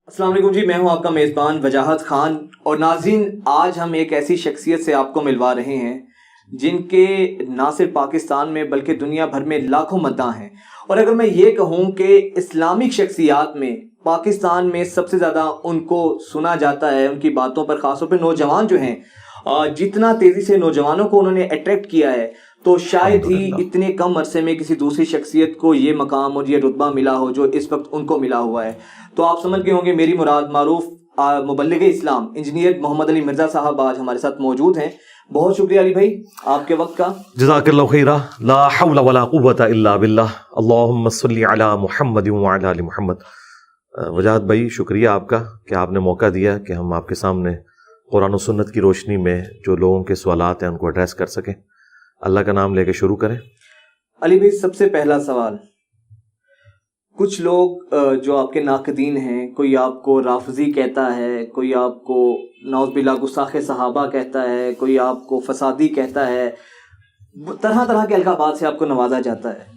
السلام علیکم جی، میں ہوں آپ کا میزبان وجاہت خان، اور ناظرین آج ہم ایک ایسی شخصیت سے آپ کو ملوا رہے ہیں جن کے نہ صرف پاکستان میں بلکہ دنیا بھر میں لاکھوں مداح ہیں، اور اگر میں یہ کہوں کہ اسلامک شخصیات میں پاکستان میں سب سے زیادہ ان کو سنا جاتا ہے، ان کی باتوں پر، خاص طور پہ نوجوان جو ہیں، جتنا تیزی سے نوجوانوں کو انہوں نے اٹریکٹ کیا ہے، تو شاید ہی اتنے کم عرصے میں کسی دوسری شخصیت کو یہ مقام اور یہ رتبہ ملا ہو جو اس وقت ان کو ملا ہوا ہے۔ تو آپ سمجھ گئے ہوں گے میری مراد معروف مبلغ اسلام انجینئر محمد علی مرزا صاحب آج ہمارے ساتھ موجود ہیں۔ بہت شکریہ علی بھائی آپ کے وقت کا۔ جزاک اللہ خیرہ، لا حول ولا قوت الا باللہ، اللہم صلی علی محمد وعلی آل محمد۔ وجاہت بھائی شکریہ آپ کا کہ آپ نے موقع دیا کہ ہم آپ کے سامنے قرآن و سنت کی روشنی میں جو لوگوں کے سوالات ہیں ان کو ایڈریس کر سکیں۔ اللہ کا نام لے کے شروع کریں۔ علی بھائی سب سے پہلا سوال، کچھ لوگ جو آپ کے ناقدین ہیں، کوئی آپ کو رافضی کہتا ہے، کوئی آپ کو نعوذ باللہ گستاخ صحابہ کہتا ہے، کوئی آپ کو فسادی کہتا ہے، طرح طرح کے القابات سے آپ کو نوازا جاتا ہے،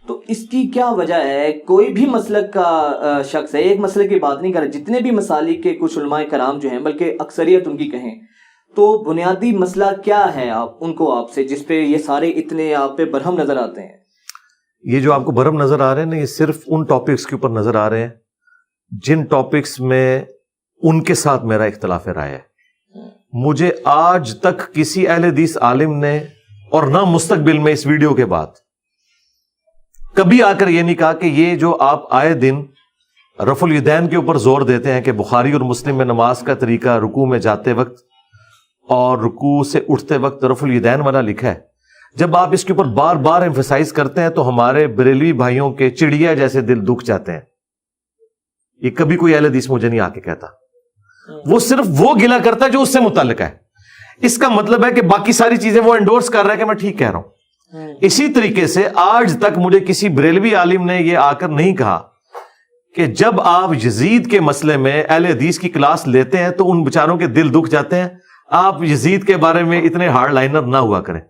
تو اس کی کیا وجہ ہے؟ کوئی بھی مسلک کا شخص ہے، ایک مسلک کی بات نہیں کر رہا، جتنے بھی مسالک کے کچھ علماء کرام جو ہیں، بلکہ اکثریت ان کی کہیں تو بنیادی مسئلہ کیا ہے آپ سے جس پہ یہ سارے اتنے آپ پہ برہم نظر آتے ہیں؟ یہ جو آپ کو برہم نظر آ رہے ہیں نا، یہ صرف ان ٹاپکس کے اوپر نظر آ رہے ہیں جن ٹاپکس میں ان کے ساتھ میرا اختلاف رائے ہے۔ مجھے آج تک کسی اہل حدیث عالم نے، اور نہ مستقبل میں اس ویڈیو کے بعد، کبھی آ کر یہ نہیں کہا کہ یہ جو آپ آئے دن رفع الیدین کے اوپر زور دیتے ہیں کہ بخاری اور مسلم میں نماز کا طریقہ رکوع میں جاتے وقت اور رکوع سے اٹھتے وقت رفع الیدین والا لکھا ہے، جب آپ اس کے اوپر بار بار ایمفسائز کرتے ہیں تو ہمارے بریلوی بھائیوں کے چڑیا جیسے دل دکھ جاتے ہیں۔ یہ کبھی کوئی اہل حدیث مجھے نہیں آ کے کہتا، وہ صرف وہ گلا کرتا ہے جو اس سے متعلق ہے۔ اس کا مطلب ہے کہ باقی ساری چیزیں وہ انڈورس کر رہا ہے کہ میں ٹھیک کہہ رہا ہوں۔ اسی طریقے سے آج تک مجھے کسی بریلوی عالم نے یہ آ کر نہیں کہا کہ جب آپ یزید کے مسئلے میں اہل حدیث کی کلاس لیتے ہیں تو ان بیچاروں کے دل دکھ جاتے ہیں، آپ یزید کے بارے میں اتنے ہارڈ لائنر نہ ہوا کریں۔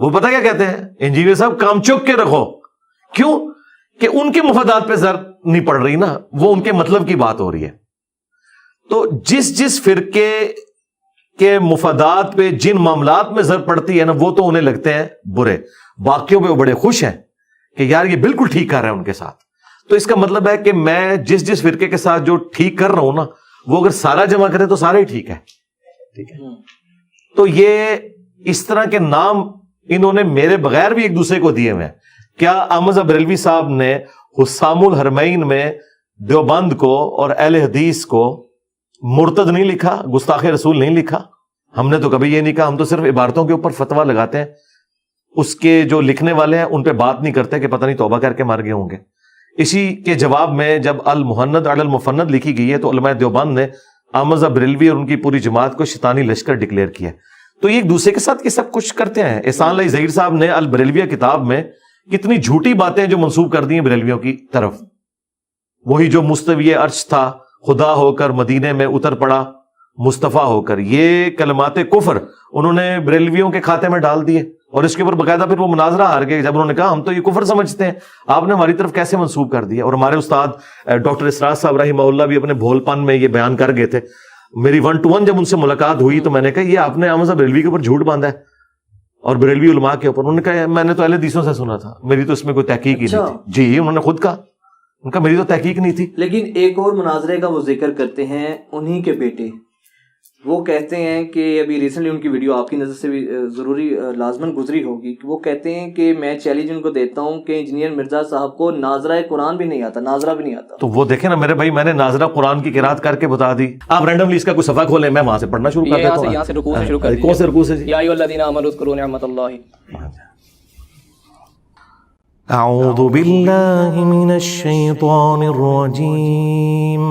وہ پتہ کیا کہتے ہیں؟ انجینئر صاحب کام چوک کے رکھو۔ کیوں؟ کہ ان کے مفادات پہ زر نہیں پڑ رہی نا، وہ ان کے مطلب کی بات ہو رہی ہے۔ تو جس فرقے کے مفادات پہ جن معاملات میں زر پڑتی ہے نا، وہ تو انہیں لگتے ہیں برے، باقیوں پہ وہ بڑے خوش ہیں کہ یار یہ بالکل ٹھیک کر رہے ہیں ان کے ساتھ۔ تو اس کا مطلب ہے کہ میں جس فرقے کے ساتھ جو ٹھیک کر رہا ہوں نا، وہ اگر سارا جمع کرے تو سارا ہی ٹھیک ہے۔ ٹھیک ہے، تو یہ اس طرح کے نام انہوں نے میرے بغیر بھی ایک دوسرے کو دیے ہوئے ہیں۔ کیا احمد بریلوی صاحب نے حسام الحرمین میں دیوبند کو اور اہل حدیث کو مرتد نہیں لکھا، گستاخ رسول نہیں لکھا؟ ہم نے تو کبھی یہ نہیں کہا، ہم تو صرف عبارتوں کے اوپر فتویٰ لگاتے ہیں، اس کے جو لکھنے والے ہیں ان پہ بات نہیں کرتے کہ پتہ نہیں توبہ کر کے مر گئے ہوں گے۔ اسی کے جواب میں جب المحند علی المفند لکھی گئی ہے تو علماء دیوبند نے احمد بریلوی اور ان کی پوری جماعت کو شیطانی لشکر ڈکلیئر کیا۔ تو یہ ایک دوسرے کے ساتھ یہ سب کچھ کرتے ہیں۔ احسان اللہ ظہیر صاحب نے البریلویہ کتاب میں کتنی جھوٹی باتیں جو منسوب کر دی ہیں بریلویوں کی طرف۔ وہی جو مستوی عرش تھا خدا ہو کر مدینے میں اتر پڑا مصطفیٰ ہو کر، یہ کلمات کفر انہوں نے بریلویوں کے کھاتے میں ڈال دیے، اور اس کے اوپر باقاعدہ پھر وہ مناظرہ ہار گئے جب انہوں نے کہا ہم تو یہ کفر سمجھتے ہیں، آپ نے ہماری طرف کیسے منسوب کر دیا۔ اور ہمارے استاد ڈاکٹر اسرار صاحب رحمہ اللہ بھی اپنے بھول پن میں یہ بیان کر گئے تھے۔ میری 1 to 1 جب ان سے ملاقات ہوئی تو میں نے کہا یہ آپ نے احمد بریلوی کے اوپر جھوٹ باندھا ہے اور بریلوی علماء کے اوپر۔ انہوں نے کہا میں نے تو اہل حدیثوں سے سنا تھا، میری تو اس میں کوئی تحقیق ہی نہیں تھی۔ جی انہوں نے خود کہا، ان کا میری تو تحقیق نہیں تھی۔ لیکن ایک اور مناظرے کا وہ ذکر کرتے ہیں انہی کے بیٹے، وہ کہتے ہیں کہ ابھی ریسنٹلی ان کی ویڈیو آپ کی نظر سے بھی ضروری لازماً گزری ہوگی، کہ وہ کہتے ہیں کہ میں چیلنج ان کو دیتا ہوں کہ انجینئر مرزا صاحب کو ناظرہ قرآن بھی نہیں آتا، ناظرہ بھی نہیں آتا۔ تو وہ دیکھیں نا میرے بھائی، میں نے ناظرہ قرآن کی قرات کر کے بتا دی، آپ رینڈملی اس کا کوئی صفحہ کھولیں میں وہاں سے پڑھنا شروع کر دیتا ہوں۔ یہاں سے رکوع سے شروع کر کون سے رکوع سے؟ یا ایھا الذین آمنوا اذکروا نعمت اللہ۔ اعوذ باللہ من الشیطان الرجیم،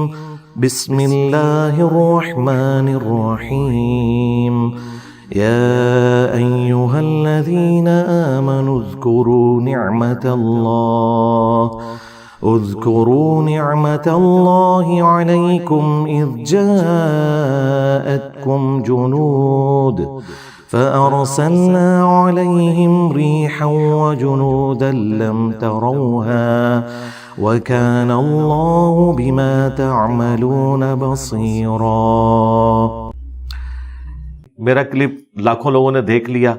بسم اللہ الرحمن الرحیم، یا ایھا الذین آمنوا اذکروا نعمت اللہ علیکم اذ جاءتکم جنود فأرسلنا عليهم ريحا وجنودا لم تروها وكان الله بما تعملون بصيرا. میرا کلپ لاکھوں لوگوں نے دیکھ لیا,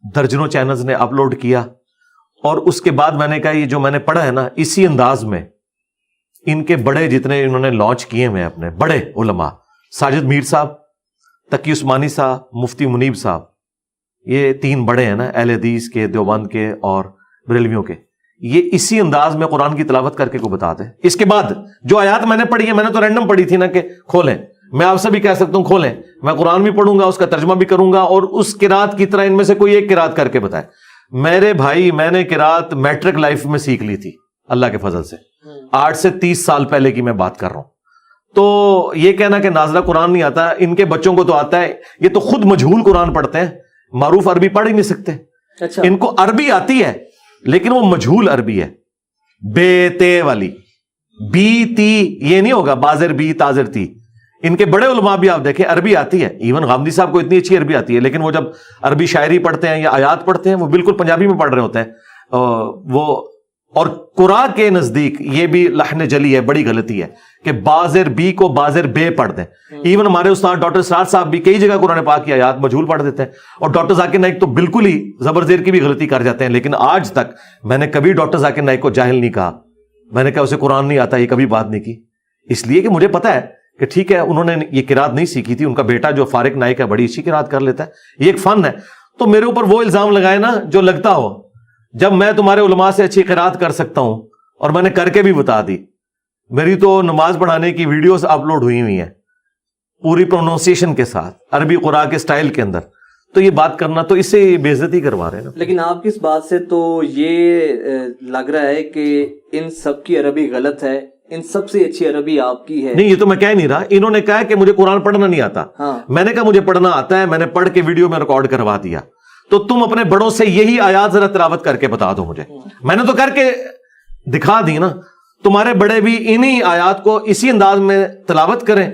درجنوں چینلز نے اپلوڈ کیا, اور اس کے بعد میں نے کہا یہ جو میں نے پڑھا ہے نا, اسی انداز میں ان کے بڑے جتنے انہوں نے لانچ کیے ہیں اپنے بڑے علماء, ساجد میر صاحب, تقی عثمانی صاحب, مفتی منیب صاحب, یہ تین بڑے ہیں نا اہل حدیث کے, دیوبند کے اور بریلویوں کے, یہ اسی انداز میں قرآن کی تلاوت کر کے کو بتاتے ہیں. اس کے بعد جو آیات میں نے پڑھی ہے, میں نے تو رینڈم پڑھی تھی نا کہ کھولیں, میں آپ سے بھی کہہ سکتا ہوں کھولیں, میں قرآن بھی پڑھوں گا, اس کا ترجمہ بھی کروں گا, اور اس قرات کی طرح ان میں سے کوئی ایک قرات کر کے بتائے. میرے بھائی میں نے قرات میٹرک لائف میں سیکھ لی تھی اللہ کے فضل سے, 8 سے 30 سال پہلے کی میں بات کر رہا ہوں. تو یہ کہنا کہ نازلہ قرآن نہیں آتا, ان کے بچوں کو تو آتا ہے, یہ تو خود مجہول قرآن پڑھتے ہیں, معروف عربی پڑھ ہی نہیں سکتے. اچھا, ان کو عربی آتی ہے لیکن وہ مجہول عربی ہے, بے تے والی, بی تی یہ نہیں ہوگا, بازر بی تازر تی. ان کے بڑے علماء بھی آپ دیکھیں عربی آتی ہے, ایون غامدی صاحب کو اتنی اچھی عربی آتی ہے, لیکن وہ جب عربی شاعری پڑھتے ہیں یا آیات پڑھتے ہیں وہ بالکل پنجابی میں پڑھ رہے ہوتے ہیں وہ. اور قرآن کے نزدیک یہ بھی لحن جلی ہے, بڑی غلطی ہے کہ بازر بی کو بازر بے پڑھ دیں. ایون ہمارے استاد ڈاکٹر سرار صاحب بھی کئی جگہ قرآن پاک کی آیات مجہول پڑھ دیتے ہیں, اور ڈاکٹر ذاکر نائک تو بالکل ہی زبر زیر کی بھی غلطی کر جاتے ہیں. لیکن آج تک میں نے کبھی ڈاکٹر ذاکر نائک کو جاہل نہیں کہا, میں نے کہا اسے قرآن نہیں آتا, یہ کبھی بات نہیں کی, اس لیے کہ مجھے پتا ہے کہ ٹھیک ہے انہوں نے یہ قرات نہیں سیکھی تھی, ان کا بیٹا جو فارق نائک ہے بڑی اچھی قرات کر لیتا ہے, یہ ایک فن ہے. تو میرے اوپر وہ الزام لگائے نا جو لگتا ہو, جب میں تمہارے علماء سے اچھی قرات کر سکتا ہوں, اور میں نے کر کے بھی بتا دی. میری تو نماز پڑھانے کی ویڈیوز اپلوڈ ہوئی ہیں پوری پروننسیشن کے ساتھ, عربی قرآن کے سٹائل کے اندر. تو یہ بات کرنا تو اس سے بے عزتی کروا رہے ہیں نا. لیکن آپ کی اس بات سے تو یہ لگ رہا ہے کہ ان سب کی عربی غلط ہے, ان سب سے اچھی عربی آپ کی ہے. نہیں, یہ تو میں کہہ نہیں رہا, انہوں نے کہا کہ مجھے قرآن پڑھنا نہیں آتا. میں نے کہا مجھے پڑھنا آتا ہے, میں نے پڑھ کے ویڈیو میں ریکارڈ کروا دیا. تو تم اپنے بڑوں سے یہی آیات ذرا تلاوت کر کے بتا دو مجھے. میں نے تو کر کے دکھا دی نا. تمہارے بڑے بھی انہی آیات کو اسی انداز میں تلاوت کریں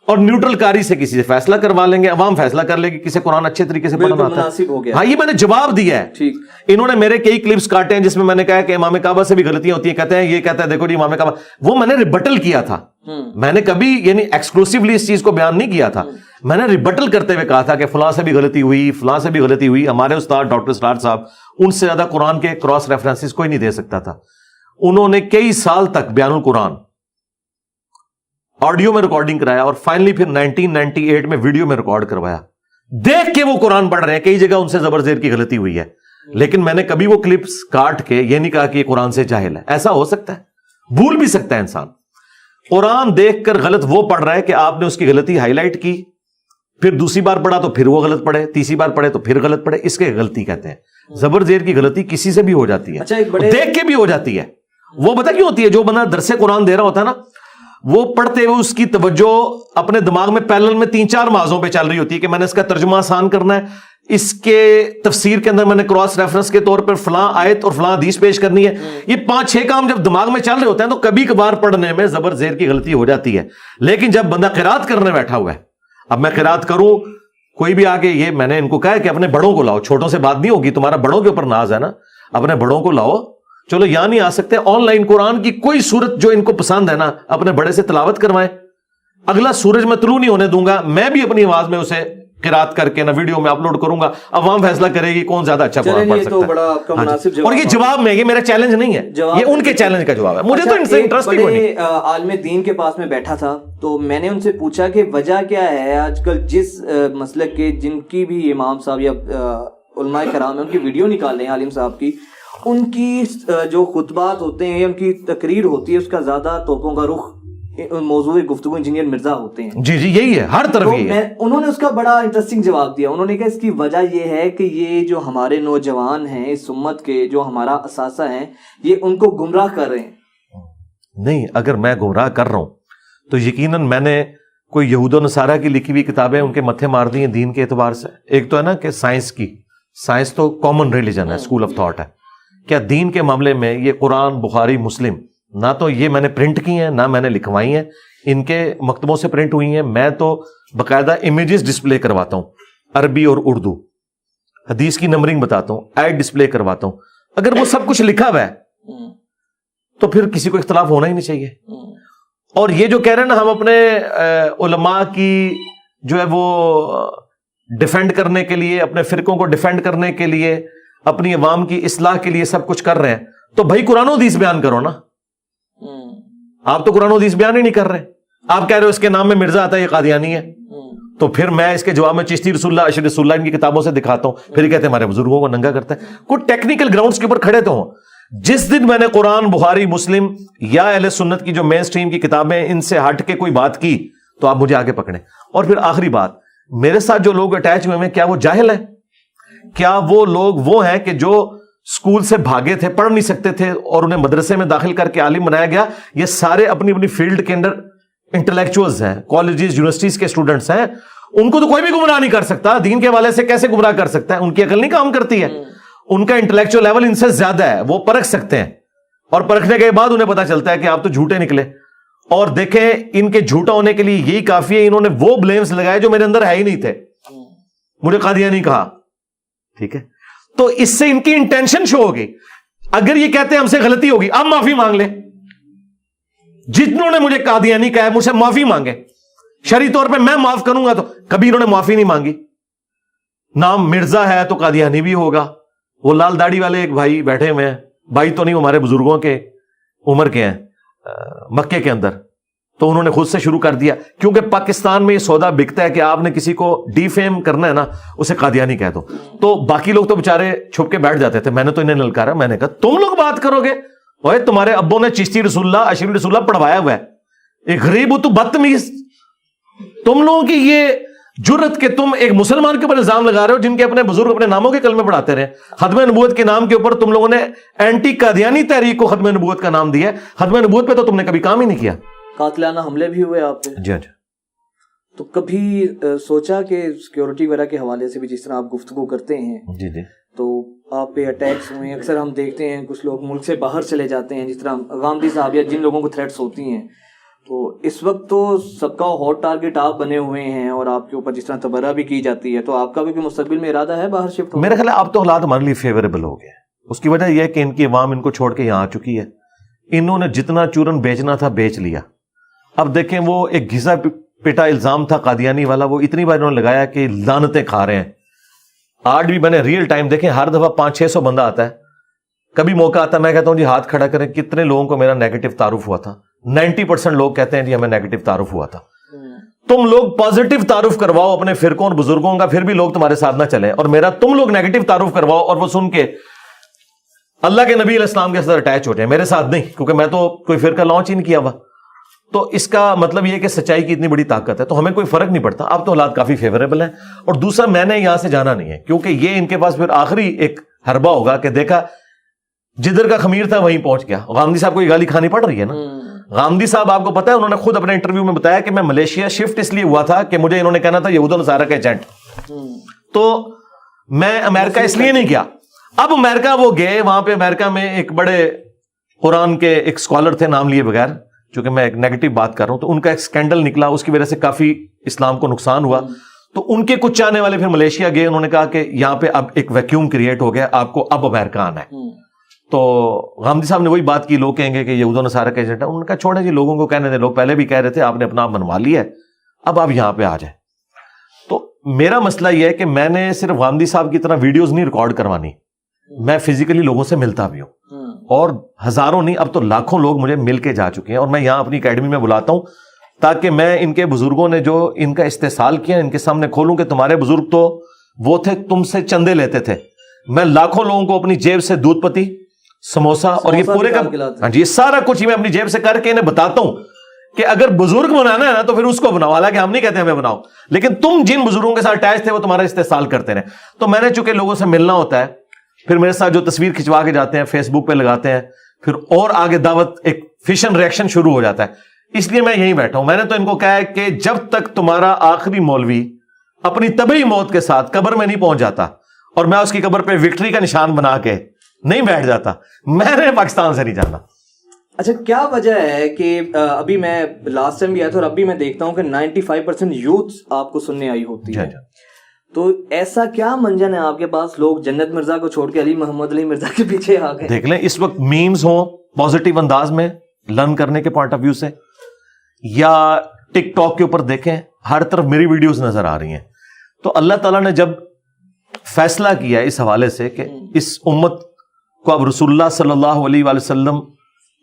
اور نیوٹرل کاری سے کسی سے فیصلہ کروا لیں گے, عوام فیصلہ کر لے گی کسی قرآن اچھے طریقے سے پڑھنا آتا ہے. ہاں, یہ میں نے جواب دیا ہے. انہوں نے میرے کئی کلپس کاٹے ہیں جس میں میں نے کہا کہ امام کعبہ سے بھی غلطیاں ہوتی ہیں, کہتے ہیں یہ کہتا ہے دیکھو جی امام کعبہ, وہ میں نے ریبٹل کیا تھا. میں نے کبھی یعنی ایکسکلوسیولی اس چیز کو بیان نہیں کیا تھا, میں نے ریبٹل کرتے ہوئے کہا تھا کہ فلاں سے بھی غلطی ہوئی, فلاں سے بھی غلطی ہوئی. ہمارے استاد ڈاکٹر سرار صاحب ان سے زیادہ قرآن کے کراس ریفرنسز کوئی نہیں دے سکتا تھا. انہوں نے کئی سال تک بیان القرآن آڈیو میں ریکارڈنگ کرایا, اور فائنلی پھر 1998 میں ویڈیو میں ریکارڈ کروایا. دیکھ کے وہ قرآن پڑھ رہے ہیں, کئی جگہ ان سے زبر زیر کی غلطی ہوئی ہے, لیکن میں نے کبھی وہ کلپس کاٹ کے یہ نہیں کہا کہ یہ قرآن سے جاہل ہے. ایسا ہو سکتا ہے, بھول بھی سکتا ہے انسان. قرآن دیکھ کر غلط وہ پڑھ رہا ہے کہ آپ نے اس کی غلطی ہائی لائٹ کی, پھر دوسری بار پڑھا تو پھر وہ غلط پڑھے, تیسری بار پڑھے تو پھر غلط پڑھے. اس کے غلطی کہتے ہیں. زبر زیر کی غلطی کسی سے بھی ہو جاتی ہے, دیکھ کے بھی ہو جاتی ہے. وہ پتہ کیوں ہوتی ہے, جو بندہ درس قرآن دے رہا ہوتا ہے نا, وہ پڑھتے ہوئے اس کی توجہ اپنے دماغ میں پیرلل میں 3-4 موضوعوں پہ چل رہی ہوتی ہے کہ میں نے اس کا ترجمہ آسان کرنا ہے, اس کے تفسیر کے اندر میں نے کراس ریفرنس کے طور پر فلاں آیت اور فلاں حدیث پیش کرنی ہے. یہ 5-6 کام جب دماغ میں چل رہے ہوتے ہیں تو کبھی کبھار پڑھنے میں زبر زیر کی غلطی ہو جاتی ہے. لیکن جب بندہ قرات کرنے بیٹھا ہوا ہے, اب میں قرات کروں, کوئی بھی آگے, یہ میں نے ان کو کہا ہے کہ اپنے بڑوں کو لاؤ, چھوٹوں سے بات نہیں ہوگی, تمہارا بڑوں کے اوپر ناز ہے نا, اپنے بڑوں کو لاؤ. چلو یہاں نہیں آ سکتے, آن لائن قرآن کی کوئی سورت جو ان کو پسند ہے نا اپنے بڑے سے تلاوت کروائیں. اگلا سورج میں طلوع نہیں ہونے دوں گا, میں بھی اپنی آواز میں اسے قرات کر کے نا ویڈیو میں اپلوڈ کروں گا, عوام فیصلہ کرے گی کون زیادہ اچھا قرآن پڑھ سکتا ہے. اور یہ جواب میں, یہ میرا چیلنج نہیں ہے, یہ ان کے چیلنج کا جواب ہے. مجھے تو ان سے انٹرسٹ ہی نہیں. عالم دین کے پاس میں بیٹھا تھا تو میں نے ان سے پوچھا کہ وجہ کیا ہے آج کل جس مسلک کے جن کی بھی امام صاحب یا علماء کرام ہیں ان کی ویڈیو نکال رہے ہیں عالم صاحب کی, ان کی جو خطبات ہوتے ہیں, ان کی تقریر ہوتی ہے, اس کا زیادہ توپوں کا رخ موضوع گفتگو انجینئر مرزا ہوتے ہیں. جی جی یہی ہے, ہر طرف یہ ہے. انہوں نے اس کا بڑا انٹرسٹنگ جواب دیا. انہوں نے کہا اس کی وجہ یہ ہے کہ یہ جو ہمارے نوجوان ہیں اس امت کے, جو ہمارا اثاثہ ہیں, یہ ان کو گمراہ کر رہے ہیں. نہیں, اگر میں گمراہ کر رہا ہوں تو یقیناً میں نے کوئی یہود و نصارہ کی لکھی ہوئی کتابیں ان کے متھے مار دی ہیں دین کے اعتبار سے. ایک تو ہے نا کہ سائنس کی, سائنس تو کامن ریلیجن ہے, اسکول آف تھاٹ ہے. کیا دین کے معاملے میں یہ قرآن, بخاری, مسلم, نہ تو یہ میں نے پرنٹ کی ہیں, نہ میں نے لکھوائی ہیں, ان کے مکتبوں سے پرنٹ ہوئی ہیں. میں تو باقاعدہ امیجز ڈسپلے کرواتا ہوں, عربی اور اردو, حدیث کی نمبرنگ بتاتا ہوں, آیت ڈسپلے کرواتا ہوں, اگر وہ سب کچھ لکھا ہوا ہے تو پھر کسی کو اختلاف ہونا ہی نہیں چاہیے. اور یہ جو کہہ رہے ہیں نا ہم اپنے علماء کی جو ہے وہ ڈیفینڈ کرنے کے لیے, اپنے فرقوں کو ڈیفینڈ کرنے کے لیے, اپنی عوام کی اصلاح کے لیے سب کچھ کر رہے ہیں, تو بھائی قرآن و حدیث بیان کرو نا. آپ تو قرآن و حدیث بیان ہی نہیں کر رہے. آپ کہہ رہے ہو اس کے نام میں مرزا آتا ہے, یہ قادیانی ہے, تو پھر میں اس کے جواب میں چشتی رسول اللہ, اشرف رسول اللہ ان کی کتابوں سے دکھاتا ہوں, پھر یہ کہتے ہیں ہمارے بزرگوں کو ننگا کرتا ہے. کوئی ٹیکنیکل گراؤنڈز کے اوپر کھڑے تو ہوں. جس دن میں نے قرآن, بخاری, مسلم یا اہل سنت کی جو مین سٹریم کی کتابیں ان سے ہٹ کے کوئی بات کی تو آپ مجھے آگے پکڑیں. اور پھر آخری بات, میرے ساتھ جو لوگ اٹیچ ہوئے ہیں کیا وہ جاہل ہیں؟ کیا وہ لوگ وہ ہیں کہ جو اسکول سے بھاگے تھے, پڑھ نہیں سکتے تھے اور انہیں مدرسے میں داخل کر کے عالم بنایا گیا؟ یہ سارے اپنی اپنی فیلڈ کے اندر انٹلیکچوئلز ہیں, کالجز یونیورسٹیز کے اسٹوڈنٹس ہیں. ان کو تو کوئی بھی گمراہ نہیں کر سکتا. دین کے حوالے سے کیسے گمراہ کر سکتا ہے؟ ان کی عقل نہیں کام کرتی ہے, ان کا انٹلیکچوئل لیول ان سے زیادہ ہے, وہ پرکھ سکتے ہیں, اور پرکھنے کے بعد انہیں پتا چلتا ہے کہ آپ تو جھوٹے نکلے. اور دیکھیں ان کے جھوٹا ہونے کے لیے یہی کافی ہے, انہوں نے وہ بلیمز لگائے جو میرے اندر ہے ہی نہیں تھے. مجھے قادیانی کہا, ٹھیک ہے, تو اس سے ان کی انٹینشن شو ہوگی. اگر یہ کہتے ہیں ہم سے غلطی ہوگی, اب معافی مانگ لے. جتنوں نے مجھے قادیانی کہا ہے مجھ سے معافی مانگے, شرعی طور پہ میں معاف کروں گا. تو کبھی انہوں نے معافی نہیں مانگی. نام مرزا ہے تو قادیانی بھی ہوگا. وہ لال داڑھی والے ایک بھائی بیٹھے ہوئے ہیں, بھائی تو نہیں, ہمارے بزرگوں کے عمر کے ہیں, مکے کے اندر, تو انہوں نے خود سے شروع کر دیا. کیونکہ پاکستان میں یہ سودا بکتا ہے کہ آپ نے کسی کو ڈی فیم کرنا ہے نا, اسے قادیانی کہہ دو. تو باقی لوگ تو بےچارے چھپ کے بیٹھ جاتے تھے. میں نے تو انہیں للکارا, میں نے کہا تم لوگ بات کرو گے؟ اوے تمہارے ابوں نے چشتی رسول اللہ, اشرف رسول اللہ پڑھوایا ہوا ہے. ایک غریب ہو تو بدتمیز. تم لوگوں کی یہ جرت کہ تم ایک مسلمان کے اوپر الزام لگا رہے ہو جن کے اپنے بزرگ اپنے ناموں کے کلمے پڑھاتے رہے. ختم نبوت کے نام کے اوپر تم لوگوں نے اینٹی قادیانی تحریک کو ختم نبوت کا نام دیا ہے. ختم نبوت پہ تو تم نے کبھی کام ہی نہیں کیا. قاتلانہ حملے بھی ہوئے آپ پہ. جی اچھا. تو کبھی سوچا کہ سیکیورٹی وغیرہ کے حوالے سے بھی, جس طرح آپ گفتگو کرتے ہیں, جی جی, تو آپ پہ اٹیکس ہوئے ہیں, اکثر ہم دیکھتے ہیں کچھ لوگ ملک سے باہر چلے جاتے ہیں, جس طرح غامدی صاحب یا جن لوگوں کو تھریٹس ہوتی ہیں, تو اس وقت تو سب کا ہاٹ ٹارگٹ آپ بنے ہوئے ہیں اور آپ کے اوپر جس طرح تبرہ بھی کی جاتی ہے, تو آپ کا بھی مستقبل میں ارادہ ہے باہر شفٹ ہونے؟ میرا خیال ہے اب تو حالات ہمارے لیے فیوریبل ہو گئے. اس کی وجہ یہ ہے کہ ان کی عوام ان کو چھوڑ کے یہاں آ چکی ہے. انہوں نے جتنا چورن بیچنا تھا بیچ لیا. اب دیکھیں وہ ایک گھسا پٹا الزام تھا قادیانی والا, وہ اتنی بار انہوں نے لگایا کہ لعنتیں کھا رہے ہیں. آج بھی میں نے ریئل ٹائم دیکھیں, ہر دفعہ 500-600 بندہ آتا ہے. کبھی موقع آتا ہے میں کہتا ہوں جی ہاتھ کھڑا کریں کتنے لوگوں کو میرا نیگیٹو تعارف ہوا تھا. 90% لوگ کہتے ہیں جی ہمیں نیگیٹو تعارف ہوا تھا. تم لوگ پازیٹو تعارف کرواؤ اپنے فرقوں اور بزرگوں کا, پھر بھی لوگ تمہارے ساتھ نہ چلیں. اور میرا تم لوگ نیگیٹو تعارف کرواؤ اور وہ سن کے اللہ کے نبی علیہ السلام کے ساتھ اٹیچ ہو جائیں, میرے ساتھ نہیں, کیونکہ میں تو کوئی فرقہ لانچ ہی نہیں کیا ہوا. تو اس کا مطلب یہ کہ سچائی کی اتنی بڑی طاقت ہے, تو ہمیں کوئی فرق نہیں پڑتا. اب تو حالات کافی فیوریبل ہیں. اور دوسرا, میں نے یہاں سے جانا نہیں ہے, کیونکہ یہ ان کے پاس پھر آخری ایک حربہ ہوگا کہ دیکھا جدھر کا خمیر تھا وہیں پہنچ گیا. غامدی صاحب کو یہ گالی کھانی پڑ رہی ہے نا. غامدی صاحب آپ کو پتا ہے انہوں نے خود اپنے انٹرویو میں بتایا کہ میں ملیشیا شفٹ اس لیے ہوا تھا کہ مجھے انہوں نے کہنا تھا یہود و نصارہ کا ایجنٹ, تو میں امریکہ اس لیے نہیں گیا. اب امریکہ وہ گئے, وہاں پہ امریکہ میں ایک بڑے قرآن کے ایک اسکالر تھے, نام لیے بغیر, چونکہ میں ایک نیگیٹو بات کر رہا ہوں, تو ان کا ایک سکینڈل نکلا, اس کی وجہ سے کافی اسلام کو نقصان ہوا. تو ان کے کچھ چاہنے والے پھر ملیشیا گئے, انہوں نے کہا کہ یہاں پہ اب ایک ویکیوم کریٹ ہو گیا, آپ کو اب امریکہ آنا ہے. تو غامدی صاحب نے وہی بات کی, لوگ کہیں گے کہ یہود و نصارہ کا ایجنٹ ہے. انہوں نے کہا چھوڑیں جی, لوگوں کو کہنے دیں, لوگ پہلے بھی کہہ رہے تھے, آپ نے اپنا آپ بنوا لیا ہے, اب آپ یہاں پہ آ جائیں. تو میرا مسئلہ یہ ہے کہ میں نے صرف غامدی صاحب کی طرح ویڈیوز نہیں ریکارڈ کروانی, میں فزیکلی لوگوں سے ملتا بھی ہوں, اور ہزاروں نہیں اب تو لاکھوں لوگ مجھے مل کے جا چکے ہیں. اور میں یہاں اپنی اکیڈمی میں بلاتا ہوں تاکہ میں ان کے بزرگوں نے جو ان کا استحصال کیا ان کے سامنے کھولوں کہ تمہارے بزرگ تو وہ تھے تم سے چندے لیتے تھے. میں لاکھوں لوگوں کو اپنی جیب سے دودھ پتی, سموسا اور یہ پورے کا, ہاں جی, یہ سارا کچھ ہی میں اپنی جیب سے کر کے انہیں بتاتا ہوں کہ اگر بزرگ بنانا ہے نا تو پھر اس کو بناؤ. حالانکہ ہم نہیں کہتے ہمیں بناؤ, لیکن تم جن بزرگوں کے ساتھ اٹیچ تھے وہ تمہارا استحصال کرتے رہے. تو میں نے چونکہ لوگوں سے ملنا ہوتا ہے, پھر میرے ساتھ جو تصویر کھنچوا کے جاتے ہیں فیس بک پہ لگاتے ہیں, پھر اور آگے دعوت ایک فشن ریئیکشن شروع ہو جاتا ہے. اس لیے میں یہیں بیٹھا ہوں. میں نے تو ان کو کہا ہے کہ جب تک تمہارا آخری مولوی اپنی طبعی موت کے ساتھ قبر میں نہیں پہنچ جاتا اور میں اس کی قبر پہ وکٹری کا نشان بنا کے نہیں بیٹھ جاتا, میں نے پاکستان سے نہیں جانا. اچھا, کیا وجہ ہے کہ ابھی میں لاسٹ ٹائم بھی آیا تھا اور ابھی میں دیکھتا ہوں کہ 95% یوتھ آپ کو سننے آئی ہوتی ہے, تو ایسا کیا منجن ہے آپ کے پاس، لوگ جنت مرزا کو چھوڑ کے علی محمد علی مرزا کے پیچھے آ گئے؟ دیکھ لیں اس وقت میمز ہوں پازیٹیو انداز میں لرن کرنے کے پوائنٹ آف ویو سے، یا ٹک ٹاک کے اوپر دیکھیں ہر طرف میری ویڈیوز نظر آ رہی ہیں. تو اللہ تعالیٰ نے جب فیصلہ کیا اس حوالے سے کہ اس امت کو اب رسول اللہ صلی اللہ علیہ وآلہ وسلم